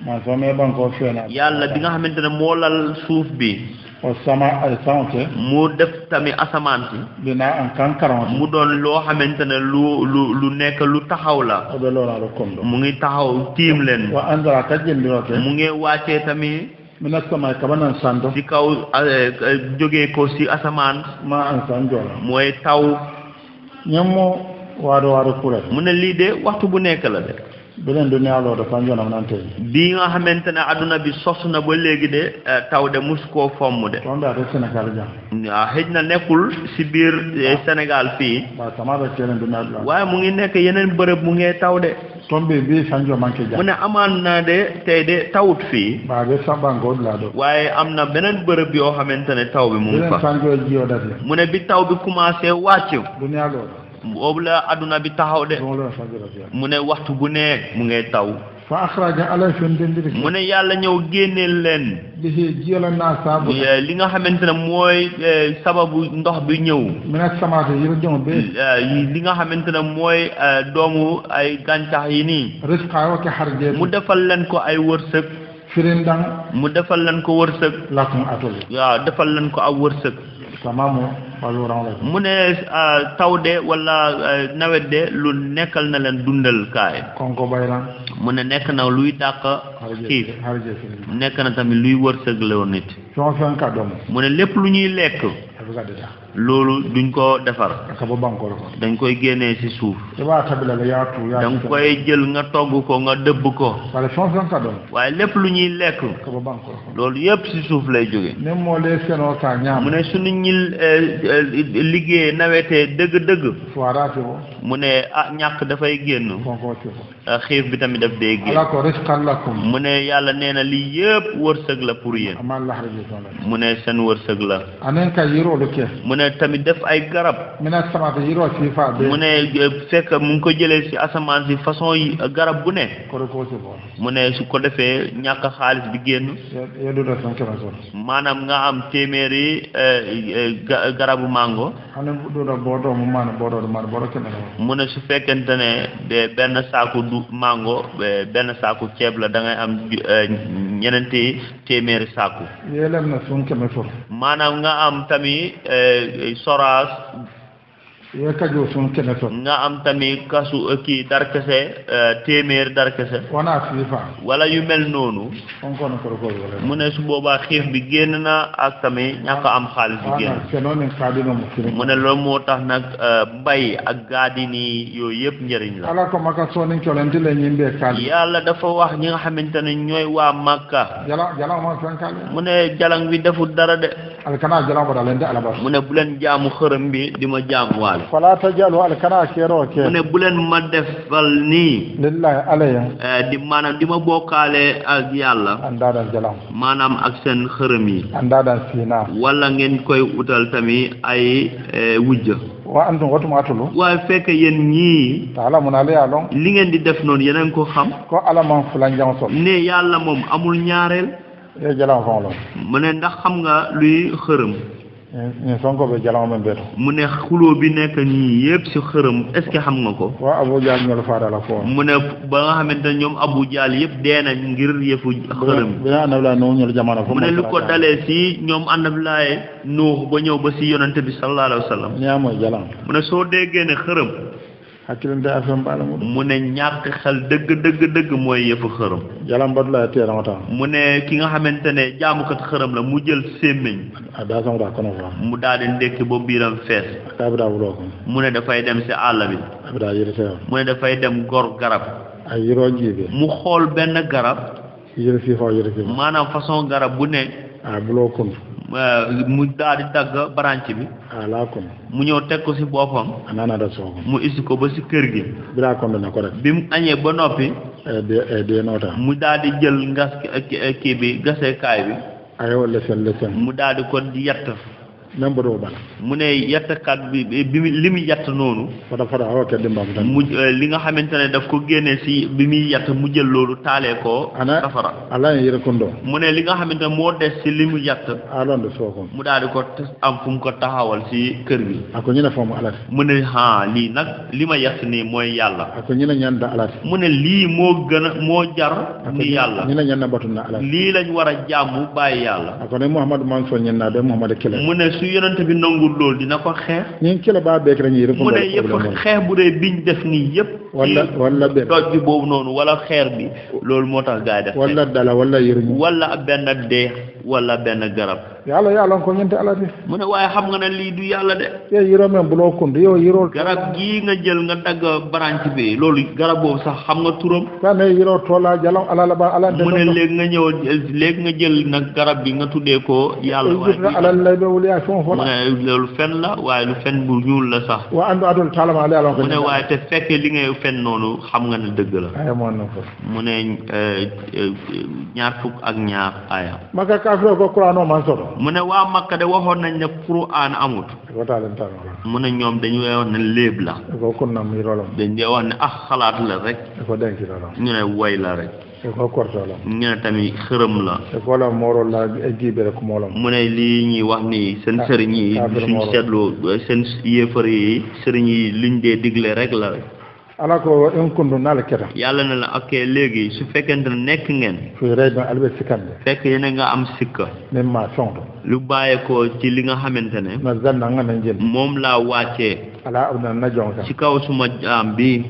ma so me banko fena yàlla bi nga xamante ne moo lal suuf bi o sama ay sante mu def tamit asamaan si dina an kankaron mu doon loo xamante ne lu nekk lu taxaw la o be lora ro kondo mu ngi taxaw tiim leen wa andra tajindirote mu ngi wàccee tamit mina sama kabanan sando ci kaw jógee ko ci asamaan ma an sanjola mooy taw ñammo wado kure mu ne lii de waxtu bu nekk la de beneen dunya lo da fanjona nante bi nga xamante ne adduna bi sos na ba léegi de taw de mus koo fomm de ton da Sénégal ja waaw xëj na nekkul ci biir Sénégal fii ba sama ba keneen dunya la waaye mu ngi nekk yeneen bërëb mu ngi taw de tombe bi fanjo manke ja mu ne amaan na de tey de tawut fii ba be sabango la do waaye am na beneen bërëb yoo xamante ne taw bi mu ngi fa fanjo jiyo dati mu ne bi taw bi commencé wàcc dunya lo boobu la adduna bi taxaw de mu ne waxtu bu nekk mu ngay taw fa akhraja ala fendindiri mu ne yàlla ñëw génneel leen bi jiyala na sabu li nga xamante ne mooy sababu ndox bi ñëw mina samata yiro jom be li nga xamante ne mooy doomu ay gàncax yi nii rizqa wa ka harje mu defal leen ko ay wërsëg firindang mu defal leen ko wërsëg lakum atol waaw defal leen ko aw wërsëg tamamu waluran la mu ne taw de wala nawet de lu nekkal na leen dundal kaay konko bayran mu ne nekk na luy dàq xiif nekk na tamit luy wërsëg la nit so fen ka dom mu ne lépp lu ñuy lekk loolu duñ ko defar ka bo banko ko dañ koy génnee ci suuf e ba tabila la yaatu ya dañ koy jël nga togg ko nga dëbb ko wala so fen ka dom waaye lépp lu ñuy lekk ka bo banko loolu yépp ci suuf lay jóge ne moo lee seno ka ñaam mu ne suñu ñi liggéey nawetee dëgg-dëgg foiraate bo mu ne ñàkk dafay génn konko ci xiif bi tamit daf dee génn ala ko rizqan lakum mu ne yàlla nee na lii yépp wërsëg la pour yéen amal la harje la mu ne seen wërsëg la anen ka yiro lu ke mu ne tamit def ay garab mina samata yiro ci fa be mu ne fekk mu ngi ko jëlee ci asamaan si façon yi garab bu ne ko ko ci bo mu ne su ko defee ñàkk xaalis bi génn yedu da son kema so maanaam nga am téeméeri garabu mango ane do da bodo mu man bodo kena mu ne su fekkente ne benn saaku du mango benn saaku ceeb la da ngay am ñeneenti téeméeri saaku yelem na son kema so maanaam nga am tamit soraas ye kajo son kene so nga am tamit kasu kii darkese téeméer darkese wana fifa wala yu mel noonu on ko mu ne su boobaa xiif bi génn na ak tamit ñàkk am xaalis bi génn mu ne loolu moo tax nag mbay ak gaadini yooyu yëpp njëriñ la ala ko maka soni colenti le ñimbe kal yàlla dafa wax ñi nga xamante ne ñooy waa Makka jala ma fankal mu ne jalang bi deful dara de alkana jala ba dalende ala ba mu ne bu leen jaamu xërëm bi di ma jaamu waale fala tajalu alkana kero ke mu ne bu leen ma defal nii lillahi alaya di maanaam di ma bokkaale ak yàlla andada jalam maanaam ak seen xërëm yi andada sina wala ngeen koy utal tamit ay wujja wa antum watuma atulu waaye fekk yéen ñii taala mun ala yalon li ngeen di def noonu yeneen ko xam ko ala man fulan jang so ne yàlla moom amul ñaareel e jalam fa lo mu ne ndax xam nga luy xërëm ni sonko be jalam men beto mu ne xuloo bi nekk nii yëpp si xërëm est ce que xam nga ko wa abu jaal ñol faada la fo mu ne ba nga xamante ne ñoom Abu Jaal yëpp dee nañ ngir yëfu xërëm bi na la no ñol jamana fo mu ne lu ko dalee si ñoom Annabi Nuux ba ñëw ba si yonante bi sallallahu alayhi wa sallam ñaamo jalam mu ne soo déggee ne xërëm hakkilante afem bala mu ne ñàkk xel dëgg mooy yëfu xërëm jalam badu la teera wata mu ne ki nga xamante ne jaamukat xërëm la mu jël sémmiñ ada sama da kono fa mu daal di ndekki ba biiram fees kabida wulo ko mu ne dafay dem si àll bi abida yirete mu ne dafay dem gor garab ay yiro jibe mu xool benn garab yire fi fa yire fi maanaam façon garab bu ne a bulo kun mu daal di dagg branche bi ala kun mu ñëw teg ko si boppam anana da soko mu isi ko ba si kër gi bila kon na ko rek bi mu añee ba noppi de nota mu daal di jël ngas kii bi gasekaay bi ayo lesen mu daal di ko yatt même bo do bala mu ne yattkat bi li mu yatt noonu fada awa ke dimba mu tan mu li nga xamante ne daf ko génnee si bi muy yatt mu jël loolu taalee ko safara ala yire kundo mu ne li nga xamante ne moo des si li mu yatt alon do soko mu daal di ko am fu mu ko taxawal si kër gi ako ñina fomu alat mu ne lii nag li ma yatt nii mooy yàlla ako ñina ñanda alat mu ne lii moo gën a moo jar ni yàlla ñina ñanda batuna alat lii lañ war a jaamu bàyyi yàlla ako ne Muhammad man so ñenna be Muhammad kele mu ne su yonente bi nangul loolu dina ko xeex ñi kele ba beek rek ñi rek mu ne yëpp xeex bu dee biñ def nii yëpp wala be doj bi boobu noonu wala xeer bi loolu moo tax gaay def wala dala wala yërñu wala benn dee wala benn garab yàlla ko ñente alati mu ne waaye xam nga ne lii du yàlla de ye yiro men buloo kund yow yiro garab gii nga jël nga dagg branche bi loolu garab boobu sax xam nga turam ka ne yiro toola jalam ala ba ala mu ne léegi nga jël nag garab bi nga tuddee ko yàlla waaye ala lay be wuli ak fon mu ne loolu fen la waaye lu fen bu ñuul la sax wa andu adul talama ala ala ko mu ne waaye te fekk li ngay fen noonu xam nga ne dëgg la ay mo non ko mu ne ñaar fukk ak ñaar aya maka kafiro ko qur'ano man soto mu ne waa Makka de waxoon nañ ne Qur'an amut ko talen tan mu ne ñoom dañu wax ne léeb la ko kunna mi rolam dañ dee wax ne xalaat la rek ko denki rolam ñu ne woy la rek ko korto la ñu ne tamit xërëm la ko la moro la gibe rek mo lam mu ne lii ñuy wax ni seen sëriñ yi suñ seetloo seen yéefar yi sëriñ yi liñ dee digle rek la rek ala ko en kundu nal keta yàlla na la ok léegi su fekkente ne nekk ngeen fu rey ba albe sikande fekk yéen nga am sikka même ma fonto lu bàyyeekoo ci li nga xamante ne na zanna nga na jël moom laa wàccee ala abna na jonka ci kaw suma jaam bi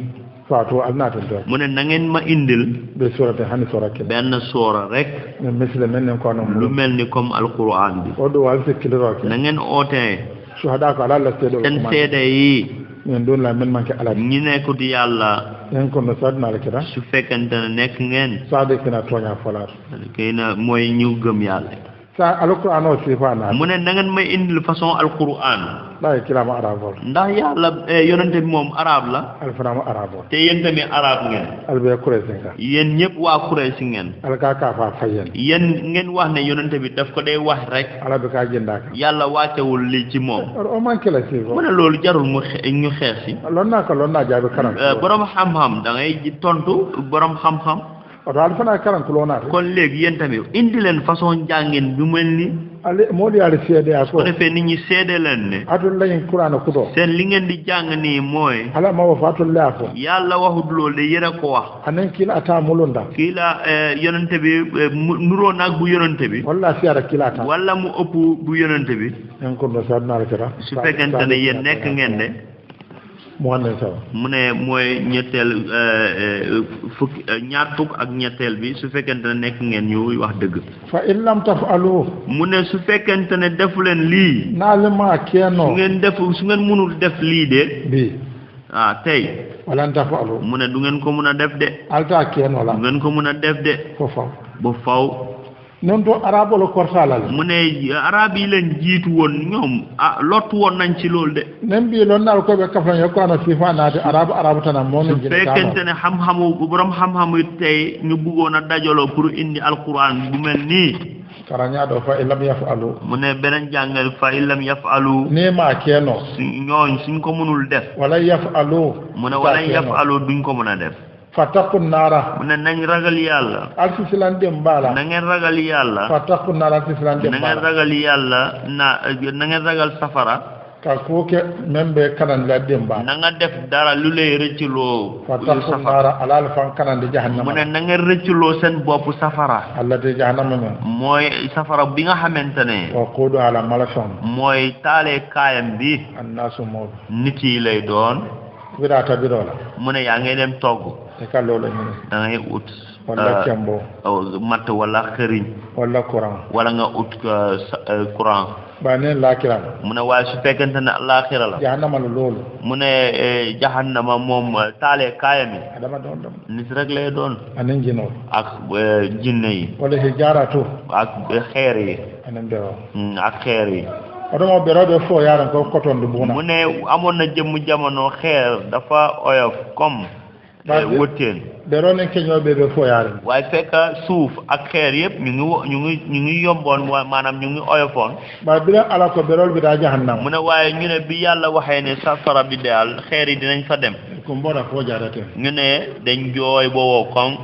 faatu alnaata do mu ne na ngeen ma indil be surate hani sorake benn soora rek mais misle men ko no lu mel ni comme alquran bi o do wal se kilroke na ngeen ootee shuhada ko ala la seedo seen seede yi men doon la men manke ala ñi nekkut yàlla en ko no sadna la kira su fekkente ne nekk ngeen saade kina toña folaat kay na mooy ñu gëm yàlla sa alquran o sifana mu ne na ngeen may indil façon alquran la kilama arabo ndax yàlla yonente bi moom arab la alfanama arabo te yéen tamit arab ngeen albe kuresinga yéen ñëpp waa Kuraysi ngeen alka ka fa fayen yéen ngeen wax ne yonente bi daf ko day wax rek ala be ka jëndaka yàlla wàccewul lii ci moom o manke la sifo mu ne loolu jarul ñu xeex si lon na jaabe karam borom xam-xam da ngay tontu borom xam-xam oto alfana karan kulona kon léegi yéen tamit indi leen façon njàngin bi mel ni ale moo di ale seede a ko defee nit ñi seede leen ne atul lañ qur'an ko do seen li ngeen di jàng nii mooy ala ma wa fatul la ko yàlla waxut loolu de yéen a ko wax anen kila ata mulunda kii la yonente bi nuroo naag bu yonente bi walla siara kila ata wala mu ëpp bu yonente bi en ko do sadna la kira su fekkente ne yéen nekk ngeen de mu wane sawa mu ne mooy ñetteel ñaar fukk ak ñetteel bi su fekkente ne nekk ngeen ñu wax dëgg fa in lam tafalu mu ne su fekkente ne defu leen lii naalema keno su ngeen mënul def lii de bi tey wala tafalu mu ne du ngeen ko mën a def de alta keno la du ngeen ko mën a def de fo ba faw non to arabo lo kortala mu ne arab yi leen jiitu woon ñoom lottu woon nañ ci loolu de nem bi loon naal ko be kaflan yo ko na sifa naati arabu tanam mo su fekkente ne xam-xamu borom xam-xamu tey ñu bëggoon a dajaloo pour indi alquran bu mel nii karanya do fa illam yafalu mu ne beneen jàngal fa illam yafalu ne ma keno ñooñ suñ ko mënul def wala yafalu mu ne wala yafalu duñ ko mën a def fatakun nara mu ne nañ ragal yàlla alfisilan dem bala na ngeen ragal yàlla fatakun nara alfisilan dem na ngeen bala ragal yàlla na ngeen ragal safara ka ko ke membe kanan la dem bala na nga def dara lu lay rëcculoo fatakun nara alal fan kanan de jahannam mu ne na ngeen rëcculoo seen bopp safara allati jahannam mooy safara bi nga xamante ne wa qudu ala malafam mooy taale kaayam bi annasu mod nit yi lay doon wirata birola mu ne yaa ngay dem togg e ka lolo ni da ngay ut wala kembo matt wala xëriñ wala courant wala nga ut courant ba ne lakira mu ne waaye su fekkente ne alaxira la jahannama loolu mu ne jahannama moom taale kaayam yi adama don dum nit rek lay doon anen jino ak jinne yi wala hijaratu ak xeer yi anen dero ak xeer yi adama bero do fo yaran ko koton du buna mu ne amoon na jëmm jamono xeer dafa oyof comme wëtteen bero ne keñoo be fo yaran waaye fekk suuf ak xeer yëpp ñu ngi yomboon maanaam ñu ngi oyofoon ba bi la ala ko berol bi daa jahannam mu ne waaye ñu ne bi yàlla waxee ne safara bi daal xeer yi dinañ fa dem ko mbora fo jaarate ñu ne dañ jooy ba wow koŋ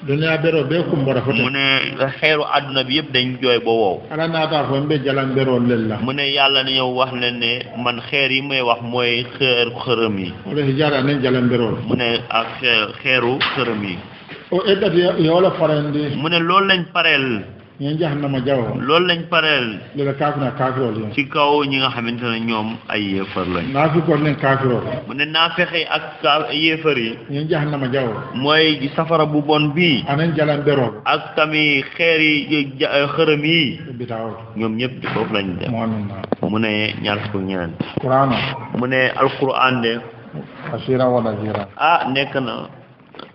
dunya bero be ko mbora fo mu ne xeeru àdduna bi yëpp dañ jooy ba wow ala naata fo mbe jalan bero lella mu ne yàlla na ñëw wax ne man xeer yi may wax mooy xërëm yi wala hijara ne jalan bero mu ne ak xeeru xërëm yi o eddati yola farandi mu ne loolu lañ pareel ñen jahannama jaw loolu lañ pareel le kafina kafiro li ci kaw ñi nga xamante ne ñoom ay yéefar lañ naafi ko ne kafiro mu ne naa fexe ak yéefar yi ñen jahannama jaw mooy safara bu bon bii anen jalan bero ak tamit xeer yi xërëm yi bitaw ñoom ñëpp foofu lañ dem mu ne ñaar fukk ñeneen qur'an mu ne alquran de asira wala jira nekk na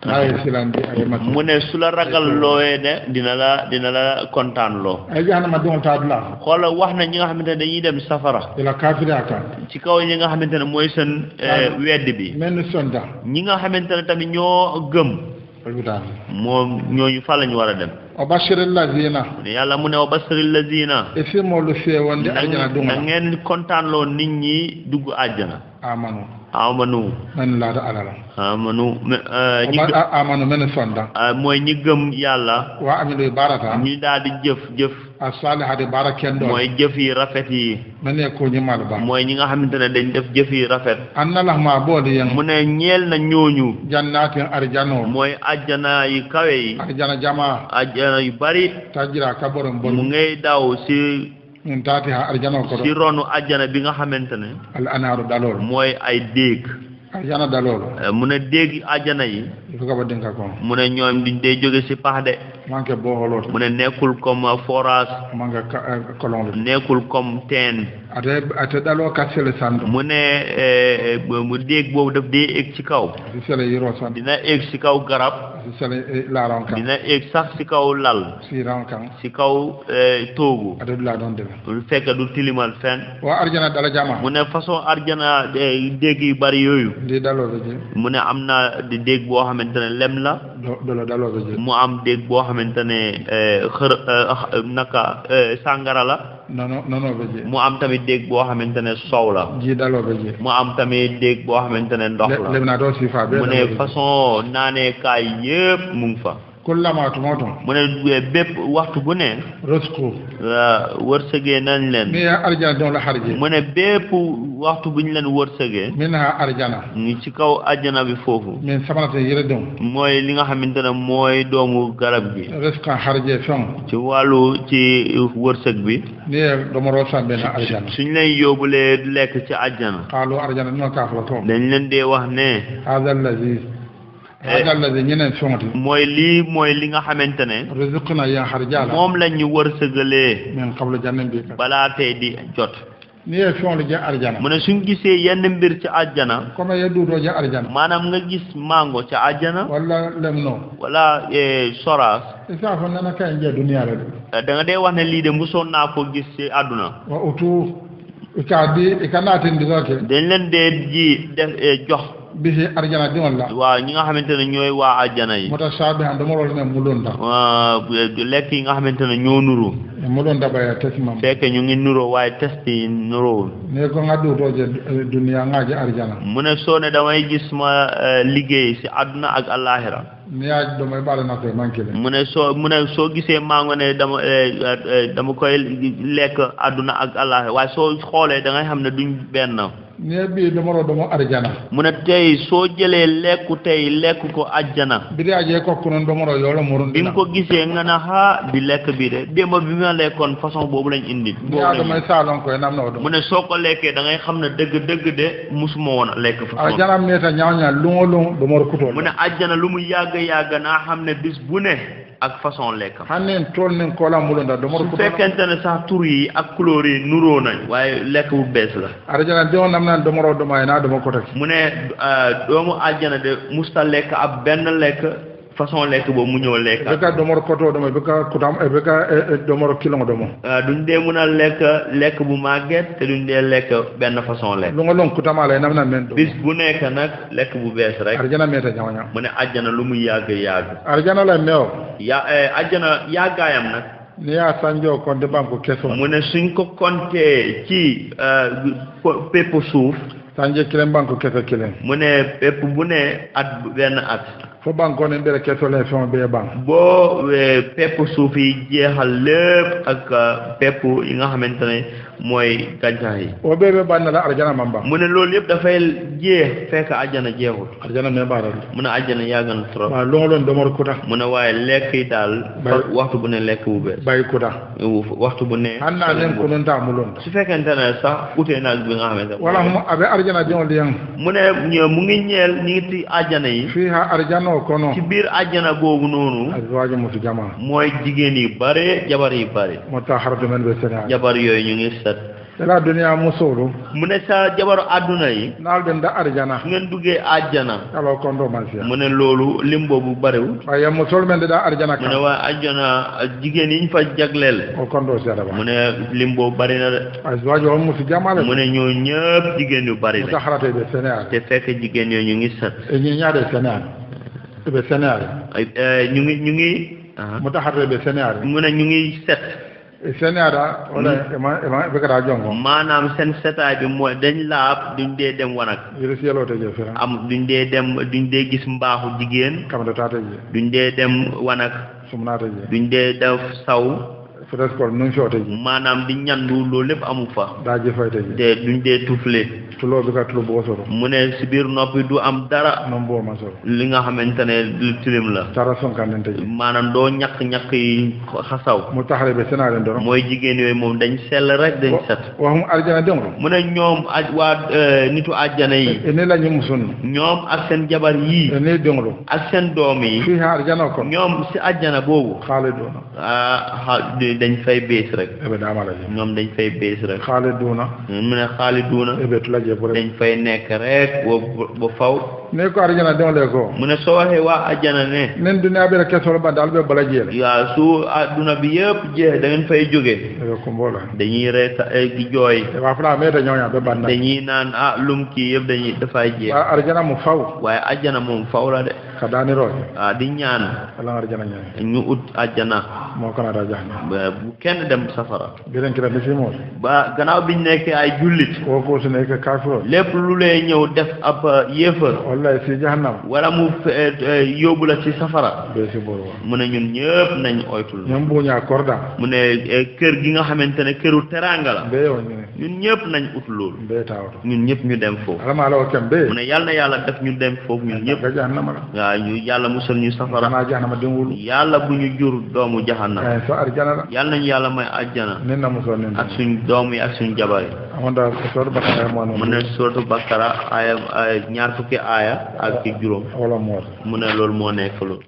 ay silandi ay mat mu ne su la ragal looyee de dina la kontaan loo ay jahannama don taadla xoola wax na ñi nga xamante ne dañuy dem safara ila kafira ka ci kaw ñi nga xamante ne mooy seen wedd bi men sonda ñi nga xamante ne tamit ñoo gëm moom ñooñu fa lañu war a dem o bashiril lazina yàlla mu ne wa basiril lazina ifimolu fewonde ajana dum na ngeen kontaan loo nit ñi dugg àjjana amanu men laada alala amanu amanu men sonda mooy ñi gëm yàlla wa amilu barata ñu daal di jëf as-salihati barakendo mooy jëf yi rafet yi men ko ñi mal ba mooy ñi nga xamante ne dañ def jëf yi rafet anna lahma booli yen mu ne ñeel na ñooñu jannatin arjano mooy ajjana yu kawe yi arjana jama ajjana yu bari tajira kaborom bon mu ngay daw si ñun taati ha arjana ko si ronu ajjana bi nga xamante ne al anaaru dalol mooy ay déeg arjana dalol mu ne déeg ajjana yi il faut que ba dinka ko mu ne ñoom duñ dee jóge si pax de manqué boo xooloot mu ne nekkul comme forage manqué colon nekkul comme teen ate daloo ka sele sand mu ne mu déeg boobu daf dee egg ci kaw si sele yiroo sand dina egg si kaw garab si sele laaron kan dina egg sax si kaw lal si ran kan si kaw toogu ate du laa doon deme lu fekk du tilimal fenn waa arjana dala jama mu ne façon arjana déeg yu bari yooyu di daloo ba ji mu ne am na di déeg boo xamante ne lem la dolo daloo ba ji mu am déeg boo xamante ne sàngara la nono ba ji mu am tamit déeg boo xamante ne soow la ji daloo ba ji mu am tamit déeg boo xamante ne ndox la lem naa doo si fa mu ne façon naaneekaay yëpp mu ngi fa kullama tumoto mu ne bépp waxtu bu ne rosku wërsëgee nañ leen mi arjana don la xarji mu ne bépp waxtu bu ñu leen wërsëgee min ha arjana ñu ci kaw àjjana bi foofu min samanata yëre don mooy li nga xamante ne mooy doomu garab gi reskan xarje fen ci wàllu ci wërsëg bi ni domoro sambe na arjana suñ leen yóbbulee lekk ci àjjana xaalu arjana ñoo kaafla to dañ leen dee wax ne hada allazi ñeneen fongati mooy li nga xamante ne rizquna ya xarjala moom lañ ñu wërsëgalee min qabla jannan bi balaa tey di jot ni ye fongli ja arjana mu ne suñ gisee yenn mbir ci àjjana comme ye duutoo ja arjana maanaam nga gis mango ci àjjana wala lemno wala soraas isa fo nana kay je duniya la da nga dee wax ne lii de mosoon naa ko gis ci àdduna wa utu ika naatindi roke dañ leen dee ji def jox bihi arjana di wala waaw ñi nga xamante ne ñooy waa àjjana yi mutashabihan dama rol ne mulonda lekk yi nga xamante ne ñoo nuru mulonda baya tesmam fekk ñu ngi nuroo waaye test yi nuroowul ne ko nga duutoje duniya ngaaji arjana mu ne soo ne damay gis ma liggéey si àdduna ak àllaaxira ni yaaj damay baale na koy manqué le mu ne soo gisee mango ne dama koy lekk àdduna ak àllaaxira waaye soo xoolee da ngay xam ne duñ benn ne bii dama dama arjana mu ne tey soo jëlee lekku tey lekk ko àjjana bidi aje ko kunon dama yolo murun bi nga ko gisee nga ne bi lekk bii de démb bi ma lekkoon façon boobu lañ indi damay saalon koy nam na mu ne soo ko lekkee da ngay xam ne dëgg de musuma woon a lekk façon arjana meeta ñaaw lu dama kutoo mu ne àjjana lu mu yàgg naa xam ne bis bu ne ak façon lekk hannen tool nen koola mulonda dama su fekkente ne sax tur yi ak couleur yi nuroo nañ waaye lekk bu bees la arjana dewoon nam naan dama dama ko teg mu ne doomu àjjana de musta lekk ab benn lekk façon lekk boobu mu ñëw lekk beka domoro koto domo beka kutam beka domoro kilo domo duñ dee mën a lekk bu màgget te duñ dee lekk benn façon lekk lu nga lon kutama lay nam na men bis bu nekk nag lekk bu bees rek arjana meta ñawña mu ne àjjana lu mu yàgg arjana la meew àjjana yàggaayam nag ni yaa sanjoo konte banque keso mu ne suñ ko compté ci pépp suuf sanje kilen banque keso kilen mu ne pépp bu ne benn at fo banko ne mbere keso len fon be bank boo pepp suuf yi jeexal lépp ak pepp yi nga xamante ne mooy gàncax yi o bebe banna la arjana mamba mu ne loolu yëpp dafay jeex fekk àjjana jeexul arjana me baral mu ne àjjana yàgg na trop waaw lu nga loon domor kuta mu ne waaye lekk yi daal waxtu bu ne lekk bu bees bàyyi kuta waxtu bu ne an naa leen ko noon taa mu loon su fekkente ne sax utee naag bi nga xamante wala mu abe arjana diŋol diyaŋ mu ne mu ngi ñeel ñi ngi ci àjjana yi fii ha arjana o kono ci biir àjjana googu noonu azwaaji musu jama mooy jigéen yi bare jabar yi bare moo tax xaratu men be Sénégal jabar yooyu ñu ngi set dala duniya musolu mu ne sa jabaru àdduna yi naal den da arjana ngeen duggee àjjana alors kondo man siya mu ne loolu lim boobu bariwul waaye musol men da arjana mu ne waa àjjana jigéen yi ñu fa jagleel o kondo siya daba mu ne lim boobu bari na de azwaaji o musu jama la mu ne ñoo ñëpp jigéen yu bari mu tax xaratu be Sénégal te fekk jigéen yooyu ñu ngi set ñi ñaade Sénégal be Sénégal ñu ngi mu tax xaratu be Sénégal mu ne ñu ngi set Sénégal wala ema be kara jongo maanaam seen setaay bi mooy dañ laab duñ dee dem wanag yelo te je fera duñ dee gis mbaaxu jigéen kam da tata je duñ dee dem wanag sumnata je duñ dee def saw fresco nun shote je maanaam di ñandu loolu lépp amu fa daa je fayte je te duñ dee tufle tuloo bi ka tulu boo soro mu ne si biir noppi du am dara non boo ma soro li nga xamante ne lu tilim la tara sonkandente je maanaam doo ñàkk yi xasaw mu taxale be Sénégal doro mooy jigéen yooyu moom dañ sell rek dañ set waxum arjana dengro mu ne ñoom waa nitu àjjana yi ne la ñu musun ñoom ak seen jabar yii ne dengro ak seen doom yi fii ha arjana ko ñoom si àjjana boobu xaaliduna dañ fay bees rek ebe daamala je ñoom dañ fay bees rek xaaliduna mu ne xaaliduna ebe tulaje bu dañ fay nekk rek ba faw ne ko arjana dengole ko mu ne soo waxee waa àjjana ne nen duniya bi rek kesol ba daal be bala jeele yaa su adduna bi yëpp jeex da ngeen fay jóge ebe ko mbola dañuy reeta di jooy wa fala meta ñoña be banna dañuy naan lum kii yëpp dafay jeex arjana mu faw waaye àjjana moom faw la de ka daani roje di ñaan ala arjana ñaan ñu ut àjjana moo kana da jahannam bu kenn dem safara biren kira mi simo ba gannaaw biñ nekk ay jullit ko ko su nekk kafiro lépp lu lay ñëw def ab yéefar wallahi si jahannam wala mu yóbbu la ci safara be si boro mu ne ñun ñëpp nañ oytul ñam buña korda mu ne kër gi nga xamante ne këru teranga la be yo ñun ñëpp nañ ut loolu be tawto ñun ñëpp ñu dem foofu alama la wakam be mu ne yàlla na yàlla def ñu dem foofu ñun ñëpp ga jahannam la waaw ñu yàlla musal ñu safara na jahannam dingul yàlla bu ñu jur doomu jahannam so arjana la yàlla nañu yàlla may àjjana nen na muso nen ak suñ doom yi ak suñ jabar yi amonda sor bakara mo mu ne suratu Bakara aaya ñaar fukki aaya ak juróom wala mo mu ne loolu moo nekk loolu